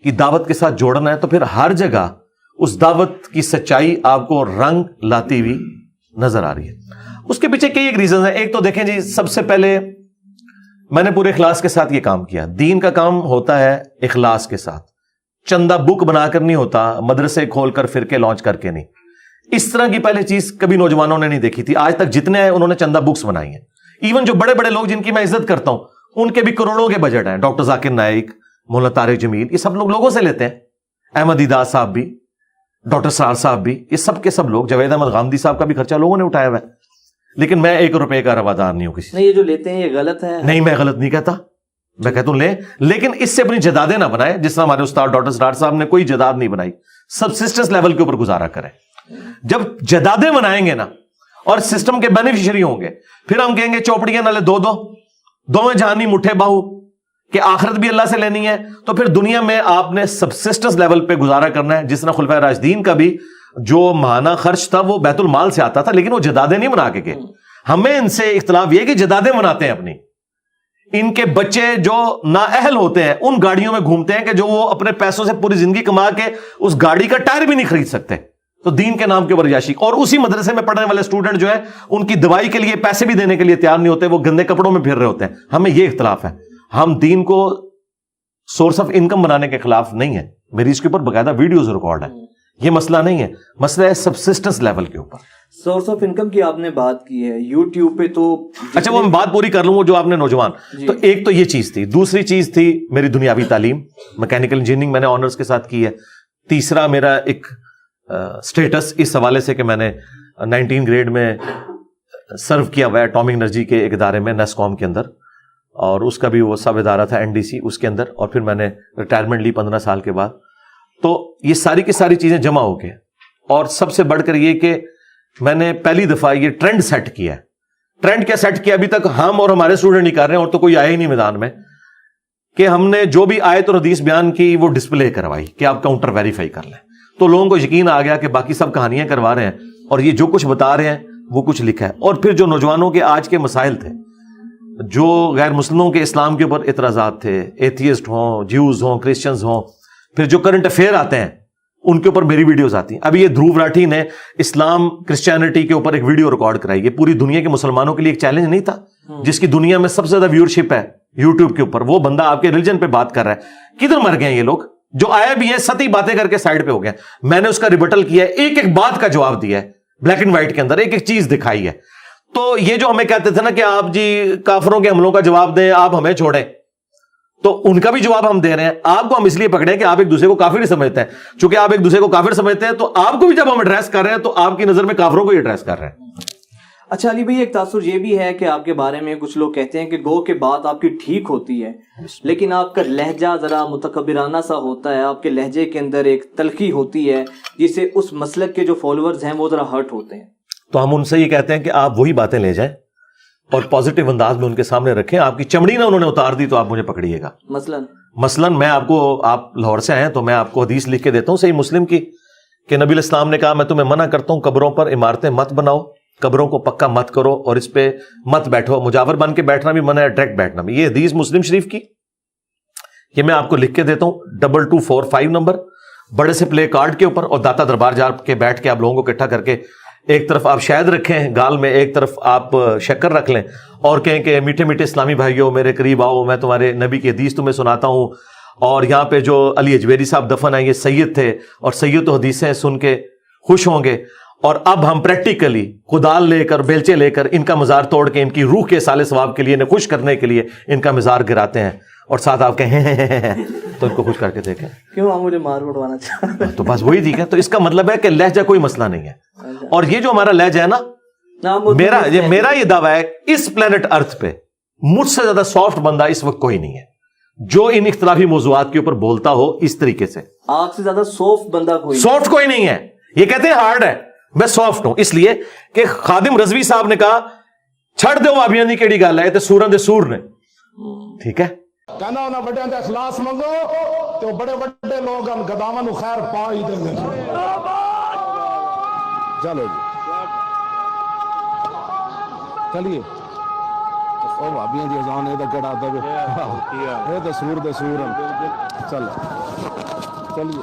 کی دعوت کے ساتھ جوڑنا ہے، تو پھر ہر جگہ اس دعوت کی سچائی آپ کو رنگ لاتی ہوئی نظر آ رہی ہے. اس کے پیچھے کئی ایک ریزنز ہیں. ایک تو دیکھیں جی، سب سے پہلے میں نے پورے اخلاص کے ساتھ یہ کام کیا. دین کا کام ہوتا ہے اخلاص کے ساتھ، چندہ بک بنا کر نہیں ہوتا، مدرسے کھول کر فرقے لانچ کر کے نہیں. اس طرح کی پہلے چیز کبھی نوجوانوں نے نہیں دیکھی تھی. آج تک جتنے ہیں انہوں نے چندہ بکس بنائی ہیں. ایون جو بڑے بڑے لوگ جن کی میں عزت کرتا ہوں ان کے بھی کروڑوں کے بجٹ ہیں. ڈاکٹر ذاکر نائک، مولانا طارق جمیل، یہ سب لوگوں سے لیتے ہیں. احمد دیدار صاحب بھی، ڈاکٹر سرار صاحب بھی، یہ سب کے سب لوگ. جاوید احمد غامدی صاحب کا بھی خرچہ لوگوں نے اٹھایا ہوا ہے. لیکن میں 1 روپے کا روادار نہیں ہوں کسی. نہیں، یہ جو لیتے ہیں یہ غلط ہے. نہیں، میں غلط نہیں کہتا، میں کہتا ہوں لیں، لیکن اس سے اپنی جدادیں نہ بنائیں. جس طرح ہمارے استاد ڈاکٹر سرار صاحب نے کوئی جداد نہیں بنائی. سبسسٹنس لیول کے اوپر گزارا کریں. جب جدادیں بنائیں گے نا اور سسٹم کے بینیفیشری ہوں گے، پھر ہم کہیں گے چوپڑیاں نالے دو میں جہانی مٹھے باہو، کہ آخرت بھی اللہ سے لینی ہے. تو پھر دنیا میں آپ نے سبسسٹنس لیول پہ گزارا کرنا ہے. جس طرح خلفائے راشدین کا بھی جو ماہانہ خرچ تھا وہ بیت المال سے آتا تھا، لیکن وہ جدادیں نہیں بنا کے گئے. ہمیں ان سے اختلاف یہ کہ جدادیں بناتے ہیں اپنی. ان کے بچے جو نااہل ہوتے ہیں ان گاڑیوں میں گھومتے ہیں کہ جو وہ اپنے پیسوں سے پوری زندگی کما کے اس گاڑی کا ٹائر بھی نہیں خرید سکتے. تو دین کے نام کے اوپر یاشی. اور اسی مدرسے میں پڑھنے والے اسٹوڈنٹ جو ہے ان کی دوائی کے لیے پیسے بھی دینے کے لیے تیار نہیں ہوتے، وہ گندے کپڑوں میں پھر رہے ہوتے ہیں. ہمیں یہ اختلاف ہے. ہم دین کو سورس آف انکم بنانے کے خلاف نہیں ہے. میری اس کے اوپر باقاعدہ ویڈیوز ریکارڈ ہے. یہ مسئلہ نہیں ہے، مسئلہ ہے سبسسٹنس لیول کے اوپر. سورس آف انکم کی آپ نے بات کی ہے یوٹیوب پہ، تو اچھا وہ میں بات پوری کر لوں. وہ جو آپ نے نوجوان، تو ایک تو یہ چیز تھی. دوسری چیز تھی میری دنیاوی تعلیم، میکینیکل انجینئرنگ میں نے آنرز کے ساتھ کی ہے. تیسرا میرا ایک سٹیٹس اس حوالے سے کہ میں نے 19 گریڈ میں سرو کیا ہوا ہے اٹامک انرجی کے ایک ادارے میں، نیسکوم کے اندر، اور اس کا بھی وہ سب ادارہ تھا NDC اس کے اندر. اور پھر میں نے ریٹائرمنٹ لی 15 سال کے بعد. تو یہ ساری کی ساری چیزیں جمع ہو کے، اور سب سے بڑھ کر یہ کہ میں نے پہلی دفعہ یہ ٹرینڈ سیٹ کیا ہے. ٹرینڈ کیا سیٹ کیا؟ ابھی تک ہم اور ہمارے اسٹوڈنٹ نہیں کر رہے ہیں، اور تو کوئی آیا ہی نہیں میدان میں، کہ ہم نے جو بھی آیت اور حدیث بیان کی وہ ڈسپلے کروائی کہ آپ کاؤنٹر ویریفائی کر لیں. تو لوگوں کو یقین آ گیا کہ باقی سب کہانیاں کروا رہے ہیں اور یہ جو کچھ بتا رہے ہیں وہ کچھ لکھا ہے. اور پھر جو نوجوانوں کے آج کے مسائل تھے، جو غیر مسلموں کے اسلام کے اوپر اعتراضات تھے، ایتھیسٹ ہوں، جیوز ہوں، کرسچنز ہوں، پھر جو کرنٹ افیئر آتے ہیں ان کے اوپر میری ویڈیوز آتی ہیں. ابھی یہ دھروو راٹھی نے اسلام کرسچینٹی کے اوپر ایک ویڈیو ریکارڈ کرائی. یہ پوری دنیا کے مسلمانوں کے لیے ایک چیلنج نہیں تھا؟ جس کی دنیا میں سب سے زیادہ ویورشپ ہے یوٹیوب کے اوپر، وہ بندہ آپ کے ریلیجن پہ بات کر رہا ہے. کدھر مر گئے ہیں یہ لوگ؟ جو آئے بھی ہیں ستی باتیں کر کے سائڈ پہ ہو گئے. میں نے اس کا ریبٹل کیا ہے، ایک ایک بات کا جواب دیا ہے، بلیک اینڈ وائٹ کے اندر ایک ایک چیز دکھائی ہے. تو یہ جو ہمیں کہتے تھے نا کہ آپ جی کافروں کے حملوں کا جواب دیں، آپ ہمیں چھوڑیں، تو ان کا بھی جواب ہم دے رہے ہیں. آپ کو ہم اس لیے پکڑے کہ آپ ایک دوسرے کو کافر ہی سمجھتے ہیں. چونکہ آپ ایک دوسرے کو کافر سمجھتے ہیں تو آپ کو بھی جب ہم ایڈریس کر رہے ہیں تو آپ کی نظر میں کافروں کو ہی ایڈریس کر رہے ہیں. اچھا علی بھائی، ایک تاثر یہ بھی ہے کہ آپ کے بارے میں کچھ لوگ کہتے ہیں کہ گو کے بات آپ کی ٹھیک ہوتی ہے، لیکن آپ کا لہجہ ذرا متکبرانہ سا ہوتا ہے. آپ کے لہجے کے اندر ایک تلخی ہوتی ہے جس سے اس مسلک کے جو فالوورز ہیں وہ ذرا ہرٹ ہوتے ہیں. تو ہم ان سے یہ کہتے ہیں کہ آپ وہی باتیں لے جائیں اور پازیٹیو انداز میں ان کے سامنے رکھیں. آپ کی چمڑی نہ انہوں نے اتار دی تو آپ مجھے پکڑیے گا. مثلاً میں آپ کو، آپ لاہور سے آئے تو میں آپ کو حدیث لکھ کے دیتا ہوں صحیح مسلم کی، کہ نبی الاسلام نے کہا میں تمہیں منع کرتا ہوں قبروں پر عمارتیں مت بناؤ، قبروں کو پکا مت کرو اور اس پہ مت بیٹھو. مجاور بن کے بیٹھنا بھی منع ہے، ڈائریکٹ بیٹھنا بھی. یہ حدیث مسلم شریف کی، یہ میں آپ کو لکھ کے دیتا ہوں 2245 نمبر، بڑے سے پلے کارڈ کے اوپر. اور داتا دربار جا کے بیٹھ کے آپ لوگوں کو اکٹھا کر کے ایک طرف آپ شہد رکھیں گال میں، ایک طرف آپ شکر رکھ لیں اور کہیں کہ میٹھے میٹھے اسلامی بھائیوں میرے قریب آؤ، میں تمہارے نبی کی حدیث تمہیں سناتا ہوں. اور یہاں پہ جو علی اجویری صاحب دفن ہیں یہ سید تھے، اور سید و حدیثیں سن کے خوش ہوں گے. اور اب ہم پریکٹیکلی کدال لے کر، بیلچے لے کر ان کا مزار توڑ کے ان کی روح کے سالے ثواب کے لیے انہیں خوش کرنے کے لیے ان کا مزار گراتے ہیں. اور ساتھ آپ کہیں تو ان کو خوش کر کے دیکھیں. کیوں آپ مجھے مار اڑوانا چاہتے ہیں؟ تو بس وہی ٹھیک ہے. تو اس کا مطلب ہے کہ لہجہ کوئی مسئلہ نہیں ہے. اور یہ جو ہمارا لہجہ ہے نا، میرا یہ دعویٰ ہے اس پلانٹ ارتھ پہ مجھ سے زیادہ سافٹ بندہ اس وقت کوئی نہیں ہے جو ان اختلافی موضوعات کے اوپر بولتا ہو اس طریقے سے. آپ سے زیادہ سافٹ بندہ سافٹ کوئی نہیں ہے. یہ کہتے ہیں ہارڈ ہے، میں سافٹ ہوں. اس لیے کہ خادم رضوی صاحب نے کہا ਛੱਡ ਦਿਓ ਵਾਬੀਆਂ ਦੀ ਕਿਹੜੀ ਗੱਲ ਹੈ, ਇਹ ਤੇ ਸੂਰਾਂ ਦੇ ਸੂਰ ਨੇ, ਠੀਕ ਹੈ। ਕਹਿੰਦਾ ਉਹਨਾਂ ਵੱਡਿਆਂ ਦਾ ਇਖਲਾਸ ਮੰਗੋ ਤੇ ਉਹ ਬੜੇ ਵੱਡੇ ਲੋਕ ਹਨ, ਗਦਾਵਾਂ ਨੂੰ ਖੈਰ ਪਾ ਹੀ ਦਿੰਦੇ ਨੇ। ਚਲੋ ਜੀ ਚਲਿਏ, ਉਹ ਭਾਬੀਆਂ ਦੀ ਅਜ਼ਾਨ ਇਹਦਾ ਗੜਾ ਦਵੇ, ਇਹ ਤਾਂ ਸੂਰ ਦੇ ਸੂਰ ਹਨ। ਚਲ ਚਲਿਏ।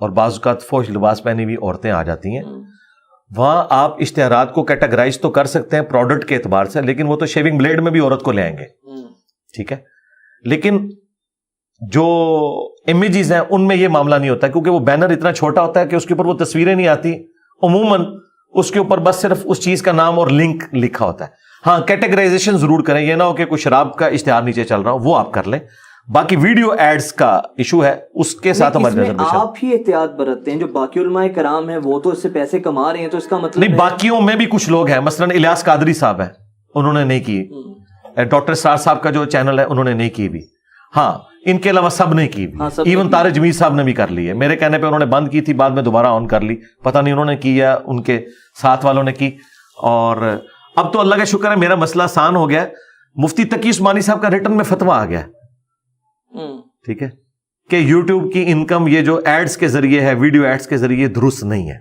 اور بعض اوقات فوش لباس پہنی ہوئی عورتیں آ جاتی ہیں. وہاں آپ اشتہارات کو کیٹاگرائز تو کر سکتے ہیں پروڈکٹ کے اعتبار سے, لیکن وہ تو شیونگ بلیڈ میں بھی عورت کو لے آئیں گے, ٹھیک ہے. لیکن جو امیجز ہیں ان میں یہ معاملہ نہیں ہوتا, کیونکہ وہ بینر اتنا چھوٹا ہوتا ہے کہ اس کے اوپر وہ تصویریں نہیں آتی. عموماً اس کے اوپر بس صرف اس چیز کا نام اور لنک لکھا ہوتا ہے. ہاں کیٹیگرائزیشن ضرور کریں, یہ نہ ہو کہ کوئی شراب کا اشتہار نیچے چل رہا ہو, وہ آپ کر لیں. باقی ویڈیو ایڈز کا ایشو ہے, اس کے ساتھ ہماری نظر آپ ہی احتیاط برتتے ہیں. جو باقی علماء کرام ہیں وہ تو اس سے پیسے کما رہے ہیں, تو اس کا مطلب نہیں, باقیوں میں بھی کچھ لوگ ہیں, مثلا الیاس قادری صاحب ہیں, انہوں نے نہیں کی. ڈاکٹر اسرار صاحب کا جو چینل ہے انہوں نے نہیں کی بھی. ہاں ان کے علاوہ سب نے کی بھی, ایون طارق جمیل صاحب نے بھی کر لی ہے. میرے کہنے پہ انہوں نے بند کی تھی, بعد میں دوبارہ آن کر لی, پتہ نہیں انہوں نے کی یا ان کے ساتھ والوں نے کی. اور اب تو اللہ کا شکر ہے میرا مسئلہ آسان ہو گیا. مفتی تقی عثمانی صاحب کا ریٹن میں فتویٰ آ گیا, ٹھیک ہے, کہ یوٹیوب کی انکم یہ جو ایڈز کے ذریعے ہے, ویڈیو ایڈز کے ذریعے درست نہیں ہے.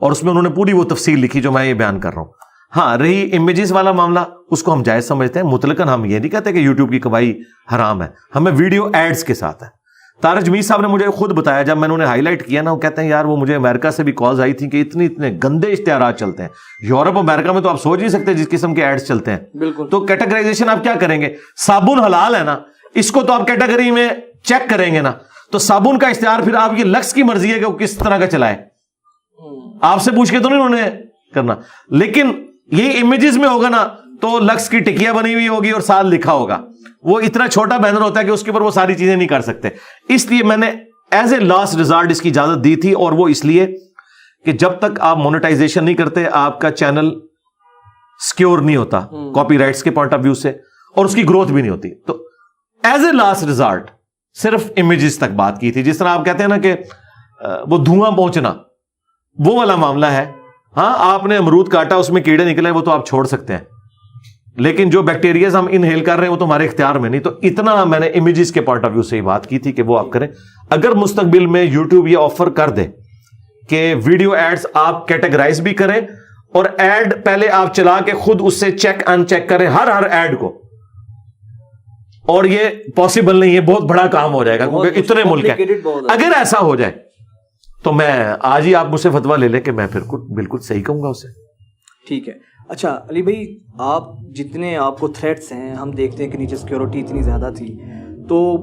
اور اس میں انہوں نے پوری وہ تفصیل لکھی جو میں یہ بیان کر رہا ہوں. ہاں رہی امیجز والا معاملہ, اس کو ہم جائز سمجھتے ہیں. مطلقاً ہم یہ نہیں کہتے کہ یوٹیوب کی کمائی حرام ہے, ہمیں ویڈیو ایڈز کے ساتھ ہے. طارق جمیل صاحب نے مجھے خود بتایا, جب میں نے انہیں ہائی لائٹ کیا نا, وہ کہتے ہیں یار وہ مجھے امریکہ سے بھی کالز آئی تھی کہ اتنے گندے اشتہارات چلتے ہیں. یورپ امریکہ میں تو آپ سوچ نہیں سکتے جس قسم کے ایڈز چلتے ہیں. بالکل. تو کیٹیگرائزیشن آپ کیا کریں گے؟ صابن حلال ہے نا, اس کو تو آپ کیٹیگری میں چیک کریں گے نا. تو صابن کا اشتہار پھر آپ کی لکس کی مرضی ہے کہ وہ کس طرح کا چلائے, آپ سے پوچھ کے تو نہیں انہوں نے کرنا. لیکن یہ امیجز میں ہوگا نا تو لکس کی ٹکیا بنی ہوئی ہوگی اور ساتھ لکھا ہوگا. وہ اتنا چھوٹا بینر ہوتا ہے کہ اس کے اوپر وہ ساری چیزیں نہیں کر سکتے. اس لیے میں نے ایز اے لاسٹ ریزارٹ اس کی اجازت دی تھی, اور وہ اس لیے کہ جب تک آپ مونیٹائزیشن نہیں کرتے آپ کا چینل سکیور نہیں ہوتا کاپی رائٹس کے پوائنٹ آف ویو سے, اور اس کی گروتھ بھی نہیں ہوتی. تو ایز اے لاسٹ ریزارٹ صرف امیجز تک بات کی تھی. جس طرح آپ کہتے ہیں نا کہ وہ دھواں پہنچنا, وہ والا معاملہ ہے. ہاں آپ نے امرود کاٹا, اس میں کیڑے نکلے, وہ تو آپ چھوڑ سکتے ہیں, لیکن جو بیکٹیریاز ہم انہیل کر رہے ہیں وہ تو ہمارے اختیار میں نہیں. تو اتنا میں نے امیجز کے پوائنٹ آف ویو سے ہی بات کی تھی کہ وہ آپ کریں. اگر مستقبل میں یوٹیوب یہ آفر کر دے کہ ویڈیو ایڈز آپ کیٹیگرائز بھی کریں, اور ایڈ پہلے آپ چلا کے خود اس سے چیک ان چیک کریں ہر ایڈ کو, اور یہ پاسبل نہیں ہے, بہت بڑا کام ہو جائے گا کیونکہ اتنے ملک ہیں. اگر ایسا ہو جائے تو میں آج ہی آپ مجھ سے فتویٰ لے لیں کہ میں پھر بالکل صحیح کہوں گا اسے. ٹھیک ہے. اچھا علی بھائی, آپ جتنے آپ کو تھریٹس ہیں, ہم دیکھتے ہیں کہ نیچے سیکیورٹی اتنی زیادہ تھی, تو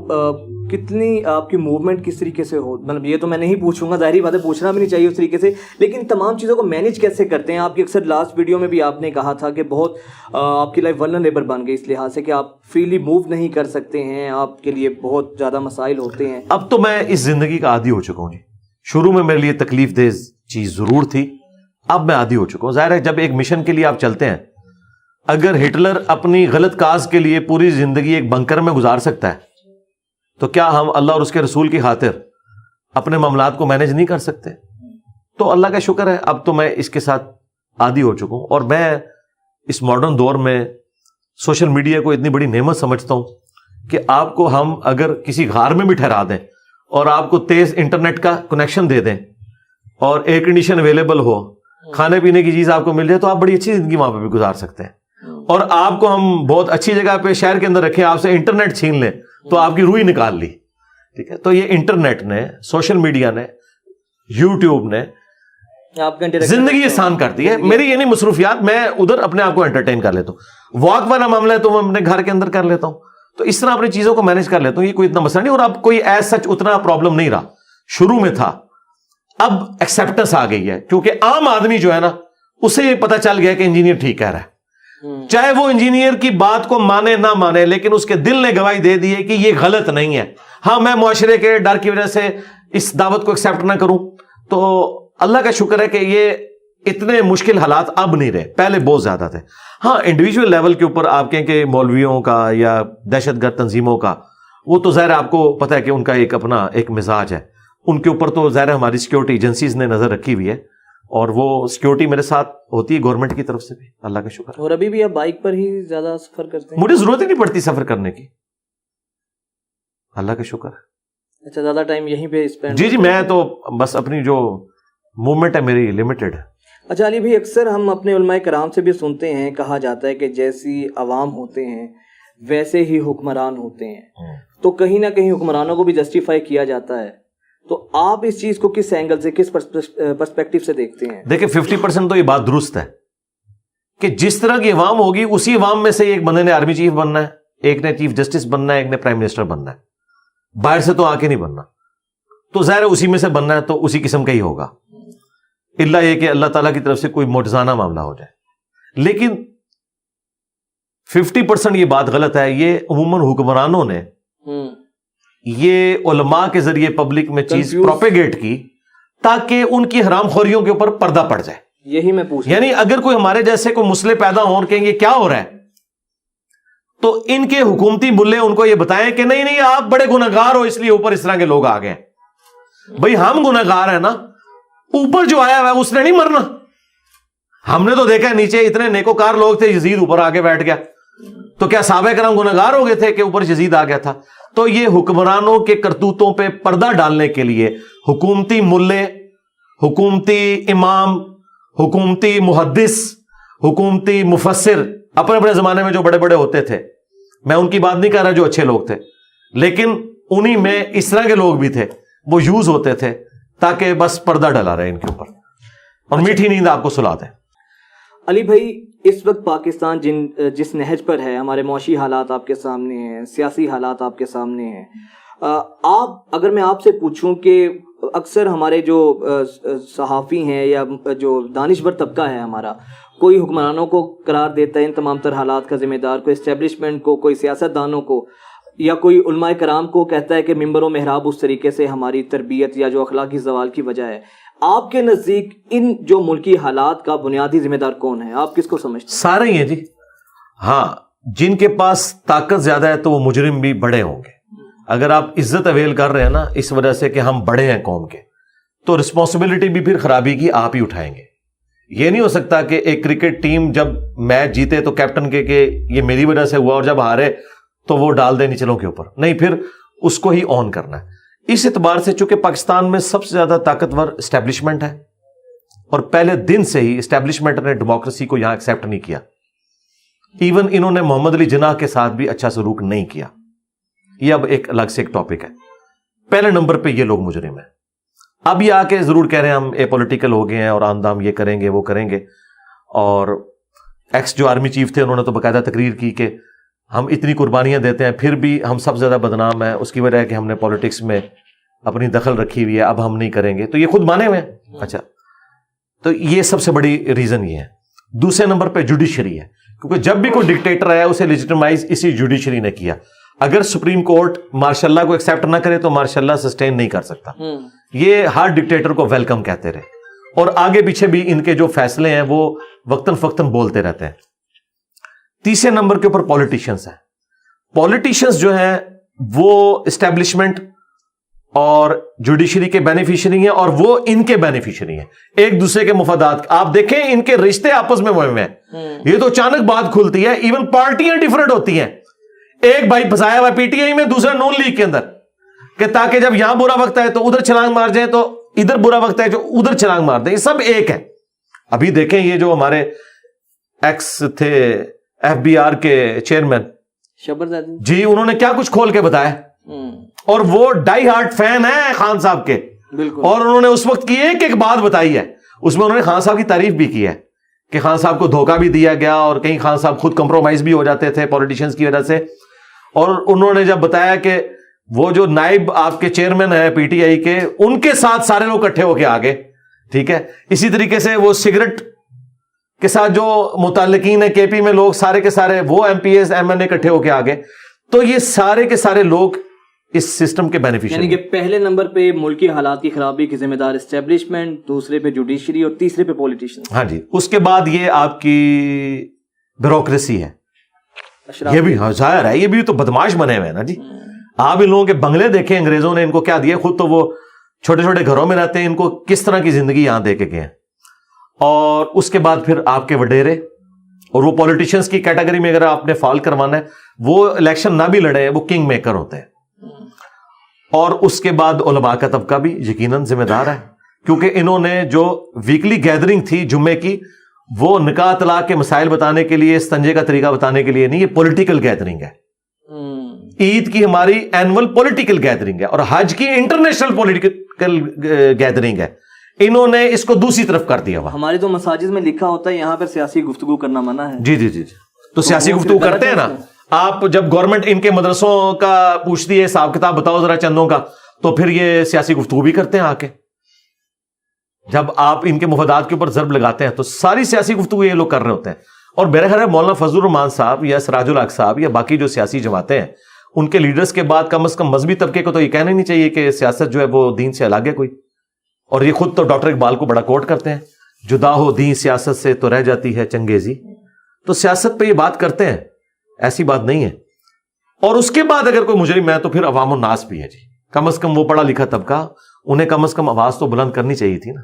کتنی آپ کی موومنٹ کس طریقے سے ہو, مطلب یہ تو میں نہیں پوچھوں گا, ظاہری بات ہے پوچھنا بھی نہیں چاہیے اس طریقے سے, لیکن تمام چیزوں کو مینیج کیسے کرتے ہیں آپ کی؟ اکثر لاسٹ ویڈیو میں بھی آپ نے کہا تھا کہ بہت آپ کی لائف ولنریبل بن گئی اس لحاظ سے کہ آپ فریلی موو نہیں کر سکتے ہیں, آپ کے لیے بہت زیادہ مسائل ہوتے ہیں. اب تو میں اس زندگی کا عادی ہو چکا ہوں جی. شروع میں میرے لیے تکلیف دہ چیز ضرور تھی, اب میں عادی ہو چکا ہوں. ظاہر ہے جب ایک مشن کے لیے آپ چلتے ہیں, اگر ہٹلر اپنی غلط کاز کے لیے پوری زندگی ایک بنکر میں گزار سکتا ہے, تو کیا ہم اللہ اور اس کے رسول کی خاطر اپنے معاملات کو مینج نہیں کر سکتے؟ تو اللہ کا شکر ہے اب تو میں اس کے ساتھ عادی ہو چکا ہوں. اور میں اس ماڈرن دور میں سوشل میڈیا کو اتنی بڑی نعمت سمجھتا ہوں کہ آپ کو ہم اگر کسی غار میں بھی ٹھہرا دیں اور آپ کو تیز انٹرنیٹ کا کنیکشن دے دیں اور ایئر کنڈیشن اویلیبل ہو, کھانے پینے کی چیز آپ کو مل جائے, تو آپ بڑی اچھی زندگی وہاں پہ بھی گزار سکتے ہیں. اور آپ کو ہم بہت اچھی جگہ پہ شہر کے اندر رکھیں, آپ سے انٹرنیٹ چھین لیں تو آپ کی روح ہی نکال لی. ٹھیک ہے, تو یہ انٹرنیٹ نے, سوشل میڈیا نے, یوٹیوب نے زندگی آسان کر دی ہے. میری یہ نہیں مصروفیات, میں ادھر اپنے آپ کو انٹرٹین کر لیتا ہوں. واک والا معاملہ ہے تو میں اپنے گھر کے اندر کر لیتا ہوں. تو اس طرح اپنی چیزوں کو مینج کر لیتا ہوں, یہ کوئی اتنا مسئلہ نہیں. اور اب کوئی ایز سچ اتنا پرابلم نہیں رہا, شروع میں تھا, اب ایکسیپٹنس آ گئی ہے, کیونکہ عام آدمی جو ہے نا اسے یہ پتا چل گیا کہ انجینئر ٹھیک کہہ رہا ہے. چاہے وہ انجینئر کی بات کو مانے نہ مانے, لیکن اس کے دل نے گواہی دے دی ہے کہ یہ غلط نہیں ہے. ہاں میں معاشرے کے ڈر کی وجہ سے اس دعوت کو ایکسیپٹ نہ کروں, تو اللہ کا شکر ہے کہ یہ اتنے مشکل حالات اب نہیں رہے, پہلے بہت زیادہ تھے. ہاں انڈیویجول لیول کے اوپر آپ کہیں کہ مولویوں کا یا دہشت گرد تنظیموں کا, وہ تو ظاہر آپ کو پتہ ہے کہ ان کا ایک اپنا ایک مزاج ہے, ان کے اوپر تو ظاہر ہماری سیکیورٹی ایجنسیز نے نظر رکھی ہوئی ہے, اور وہ سیکیورٹی میرے ساتھ ہوتی ہے گورنمنٹ کی طرف سے بھی, اللہ کا شکر. اور ابھی بھی آپ بائک پر ہی زیادہ سفر کرتے ہیں؟ مجھے ضرورت ہی نہیں پڑتی سفر کرنے کی, اللہ کا شکر. اچھا, زیادہ ٹائم یہیں پہ اسپینڈ؟ جی میں تو بس اپنی جو موومنٹ ہے میری لمیٹڈ ہے. اچھا علی بھائی, اکثر ہم اپنے علماء کرام سے بھی سنتے ہیں, کہا جاتا ہے کہ جیسی عوام ہوتے ہیں ویسے ہی حکمران ہوتے ہیں. تو کہیں نہ کہیں حکمرانوں کو بھی جسٹیفائی کیا جاتا ہے, تو آپ اس چیز کو کس اینگل سے, کس پرسپیکٹو سے دیکھتے ہیں؟ دیکھیں 50% تو یہ بات درست ہے کہ جس طرح کی عوام ہوگی اسی عوام میں سے ایک بندے نے آرمی چیف بننا ہے, ایک نے چیف جسٹس بننا ہے, ایک نے پرائم منسٹر بننا ہے, باہر سے تو آ کے نہیں بننا. تو ظاہر اسی میں سے بننا ہے تو اسی قسم کا ہی ہوگا, اللہ یہ کہ اللہ تعالیٰ کی طرف سے کوئی معجزانہ معاملہ ہو جائے. لیکن 50% یہ بات غلط ہے. یہ عموماً حکمرانوں نے یہ علماء کے ذریعے پبلک میں چیز پروپیگیٹ کی تاکہ ان کی حرام خوریوں کے اوپر پردہ پڑ جائے. یہی میں پوچھ, یعنی اگر کوئی ہمارے جیسے کوئی مسئلے پیدا ہوں اور کہیں گے کیا ہو رہا ہے, تو ان کے حکومتی ملے ان کو یہ بتائیں کہ نہیں نہیں آپ بڑے گنہگار ہو اس لیے اوپر اس طرح کے لوگ آ گئے. بھائی ہم گنہگار ہیں نا, اوپر جو آیا ہوا ہے اس نے نہیں مرنا. ہم نے تو دیکھا ہے نیچے اتنے نیکوکار لوگ تھے, یزید اوپر آگے بیٹھ گیا, تو کیا صحابہ کرام گنہگار ہو گئے تھے کہ اوپر یزید آ گیا تھا؟ تو یہ حکمرانوں کے کرتوتوں پہ پردہ ڈالنے کے لیے حکومتی ملے, حکومتی امام, حکومتی محدث, حکومتی مفسر اپنے اپنے زمانے میں جو بڑے بڑے ہوتے تھے, میں ان کی بات نہیں کر رہا جو اچھے لوگ تھے, لیکن انہی میں اس طرح کے لوگ بھی تھے, وہ یوز ہوتے تھے تاکہ بس پردہ ڈلا رہے ان کے اوپر اور میٹھی نیند آپ کو سلا دیں. علی بھائی, اس وقت پاکستان جس نہج پر ہے, ہمارے معاشی حالات آپ کے سامنے ہیں, سیاسی حالات آپ کے سامنے ہیں, آپ اگر میں آپ سے پوچھوں کہ اکثر ہمارے جو صحافی ہیں یا جو دانشور طبقہ ہے ہمارا, کوئی حکمرانوں کو قرار دیتا ہے ان تمام تر حالات کا ذمہ دار, کوئی اسٹیبلشمنٹ کو, کوئی سیاست دانوں کو, یا کوئی علماء کرام کو کہتا ہے کہ ممبر و محراب اس طریقے سے ہماری تربیت یا جو اخلاقی زوال کی وجہ ہے. آپ کے نزدیک ان جو ملکی حالات کا بنیادی ذمہ دار کون ہے؟ آپ کس کو سمجھتے ہیں؟ سارے ہی ہیں جی. ہاں, جن کے پاس طاقت زیادہ ہے تو وہ مجرم بھی بڑے ہوں گے. اگر آپ عزت اویل کر رہے ہیں نا اس وجہ سے کہ ہم بڑے ہیں قوم کے, تو رسپانسبلٹی بھی پھر خرابی کی آپ ہی اٹھائیں گے. یہ نہیں ہو سکتا کہ ایک کرکٹ ٹیم جب میچ جیتے تو کیپٹن کے کہ یہ میری وجہ سے ہوا, اور جب ہارے تو وہ ڈال دیں نچلوں کے اوپر. نہیں, پھر اس کو ہی آن کرنا ہے. اس اعتبار سے چونکہ پاکستان میں سب سے زیادہ طاقتور اسٹیبلشمنٹ ہے, اور پہلے دن سے ہی اسٹیبلشمنٹ نے ڈیموکریسی کو یہاں ایکسیپٹ نہیں کیا. ایون انہوں نے محمد علی جناح کے ساتھ بھی اچھا سلوک نہیں کیا. یہ اب ایک الگ سے ایک ٹاپک ہے. پہلے نمبر پہ یہ لوگ مجرم ہیں. اب یہ آ کے ضرور کہہ رہے ہیں ہم اے پولیٹیکل ہو گئے ہیں اور آندام یہ کریں گے وہ کریں گے. اور ایکس جو آرمی چیف تھے انہوں نے تو باقاعدہ تقریر کی کہ ہم اتنی قربانیاں دیتے ہیں پھر بھی ہم سب سے زیادہ بدنام ہیں, اس کی وجہ ہے کہ ہم نے پالیٹکس میں اپنی دخل رکھی ہوئی ہے, اب ہم نہیں کریں گے. تو یہ خود مانے ہوئے ہیں. اچھا, تو یہ سب سے بڑی ریزن یہ ہے. دوسرے نمبر پہ جوڈیشری ہے, کیونکہ جب بھی کوئی ڈکٹیٹر آیا اسے لیجیٹمائز اسی جوڈیشری نے کیا. اگر سپریم کورٹ مارشاء اللہ کو ایکسیپٹ نہ کرے تو مارشاء اللہ سسٹین نہیں کر سکتا. یہ ہر ڈکٹیٹر کو ویلکم کہتے رہے, اور آگے پیچھے بھی ان کے جو فیصلے ہیں وہ وقتاً فوقتاً بولتے رہتے ہیں. تیسرے نمبر کے اوپر پولیٹیشنز ہیں. پولیٹیشنز جو ہیں وہ اسٹیبلشمنٹ اور جوڈیشری کے بینیفیشری ہیں, اور وہ ان کے بینیفیشری ہیں, ایک دوسرے کے مفادات. آپ دیکھیں ان کے رشتے آپس میں مہم ہیں. یہ تو اچانک بات کھلتی ہے. ایون پارٹیاں ڈیفرنٹ ہوتی ہیں. ایک بھائی پھنسایا ہوا پی ٹی آئی میں, دوسرا نون لیگ کے اندر, کہ تاکہ جب یہاں برا وقت ہے تو ادھر چھلانگ مار جائیں, تو ادھر برا وقت ہے جو ادھر چھلانگ مار دیں. یہ سب ایک ہے. ابھی دیکھیں یہ جو ہمارے ایکس تھے ایف بی آر کے چیئرمین شبرزادی جی, انہوں نے کیا کچھ کھول کے بتایا, اور وہ ڈائی ہارٹ فین ہیں خان صاحب کے. بالکل. اور انہوں نے اس وقت کی ایک ایک بات بتائی ہے, اس میں انہوں نے خان صاحب کی تعریف بھی کی ہے کہ خان صاحب کو دھوکہ بھی دیا گیا, اور کہیں خان صاحب خود کمپرومائز بھی ہو جاتے تھے پولیٹیشنز کی وجہ سے. اور انہوں نے جب بتایا کہ وہ جو نائب آپ کے چیئرمین ہیں پی ٹی آئی کے, ان کے ساتھ سارے لوگ اکٹھے ہو کے آگے, ٹھیک ہے. اسی طریقے سے وہ سگریٹ کے ساتھ جو متعلقین ہیں کے پی میں لوگ سارے کے سارے وہ M P S M N A اکٹھے ہو کے آگے. تو یہ سارے کے سارے لوگ اس سسٹم کے بینیفیشری. یعنی کہ پہلے نمبر پہ ملکی حالات کی خرابی کی ذمہ دار اسٹیبلشمنٹ, دوسرے پہ جوڈیشری, اور تیسرے پہ پولیٹیشن. ہاں جی. اس کے بعد یہ آپ کی بیوروکریسی ہے. یہ بھی ظاہر ہے, یہ بھی تو بدماش بنے ہوئے ہیں نا جی. آپ ان لوگوں کے بنگلے دیکھیں, انگریزوں نے ان کو کیا دیا, خود تو وہ چھوٹے چھوٹے گھروں میں رہتے ہیں, ان کو کس طرح کی زندگی یہاں دے کے گئے ہیں. اور اس کے بعد پھر آپ کے وڈیرے, اور وہ پولیٹیشنز کی کیٹیگری میں اگر آپ نے فال کروانا ہے, وہ الیکشن نہ بھی لڑے وہ کنگ میکر ہوتے ہیں. اور اس کے بعد علماء کا طبقہ بھی یقیناً ذمہ دار ہے, کیونکہ انہوں نے جو ویکلی گیدرنگ تھی جمعے کی, وہ نکاح طلاق کے مسائل بتانے کے لیے, استنجے کا طریقہ بتانے کے لیے نہیں, یہ پولیٹیکل گیدرنگ ہے. عید کی ہماری اینول پولیٹیکل گیدرنگ ہے اور حج کی انٹرنیشنل پولیٹیکل گیدرنگ ہے. انہوں نے اس کو دوسری طرف کر دیا ہوا. ہماری تو مساجد میں لکھا ہوتا ہے یہاں پر سیاسی گفتگو کرنا منع ہے. جی جی جی. تو سیاسی گفتگو کرتے ہیں نا آپ. جب گورنمنٹ ان کے مدرسوں کا پوچھتی ہے حساب کتاب بتاؤ ذرا چندوں کا, تو پھر یہ سیاسی گفتگو بھی کرتے ہیں آ کے. جب آپ ان کے مفادات کے اوپر ضرب لگاتے ہیں تو ساری سیاسی گفتگو یہ لوگ کر رہے ہوتے ہیں. اور میرا خیال ہے مولانا فضل الرحمان صاحب یا سراج الحق صاحب یا باقی جو سیاسی جماعتیں ہیں ان کے لیڈرز کے بعد کم از کم مذہبی طبقے کو تو یہ کہنا ہی نہیں چاہیے کہ سیاست جو ہے وہ دین سے الگ ہے کوئی. اور یہ خود تو ڈاکٹر اقبال کو بڑا کوٹ کرتے ہیں, جدا ہو دین سیاست سے تو رہ جاتی ہے چنگیزی. تو سیاست پہ یہ بات کرتے ہیں, ایسی بات نہیں ہے. اور اس کے بعد اگر کوئی مجرم ہے تو پھر عوام الناس بھی ہے جی. کم از کم وہ پڑھا لکھا طبقہ, انہیں کم از کم آواز تو بلند کرنی چاہیے تھی نا.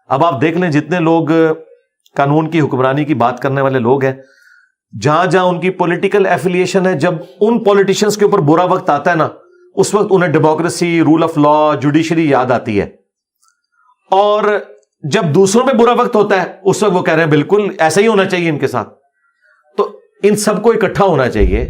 اب آپ دیکھ لیں جتنے لوگ قانون کی حکمرانی کی بات کرنے والے لوگ ہیں, جہاں جہاں ان کی پولیٹیکل ایفیلیشن ہے, جب ان پولیٹیشنز کے اوپر برا وقت آتا ہے نا, اس وقت انہیں democracy, rule of law, judiciary یاد آتی ہے. اور جب دوسروں پہ برا وقت ہوتا ہے اس وقت وہ کہہ رہے ہیں بالکل ایسا ہی ہونا چاہیے ان کے ساتھ. تو ان سب کو اکٹھا ہونا چاہیے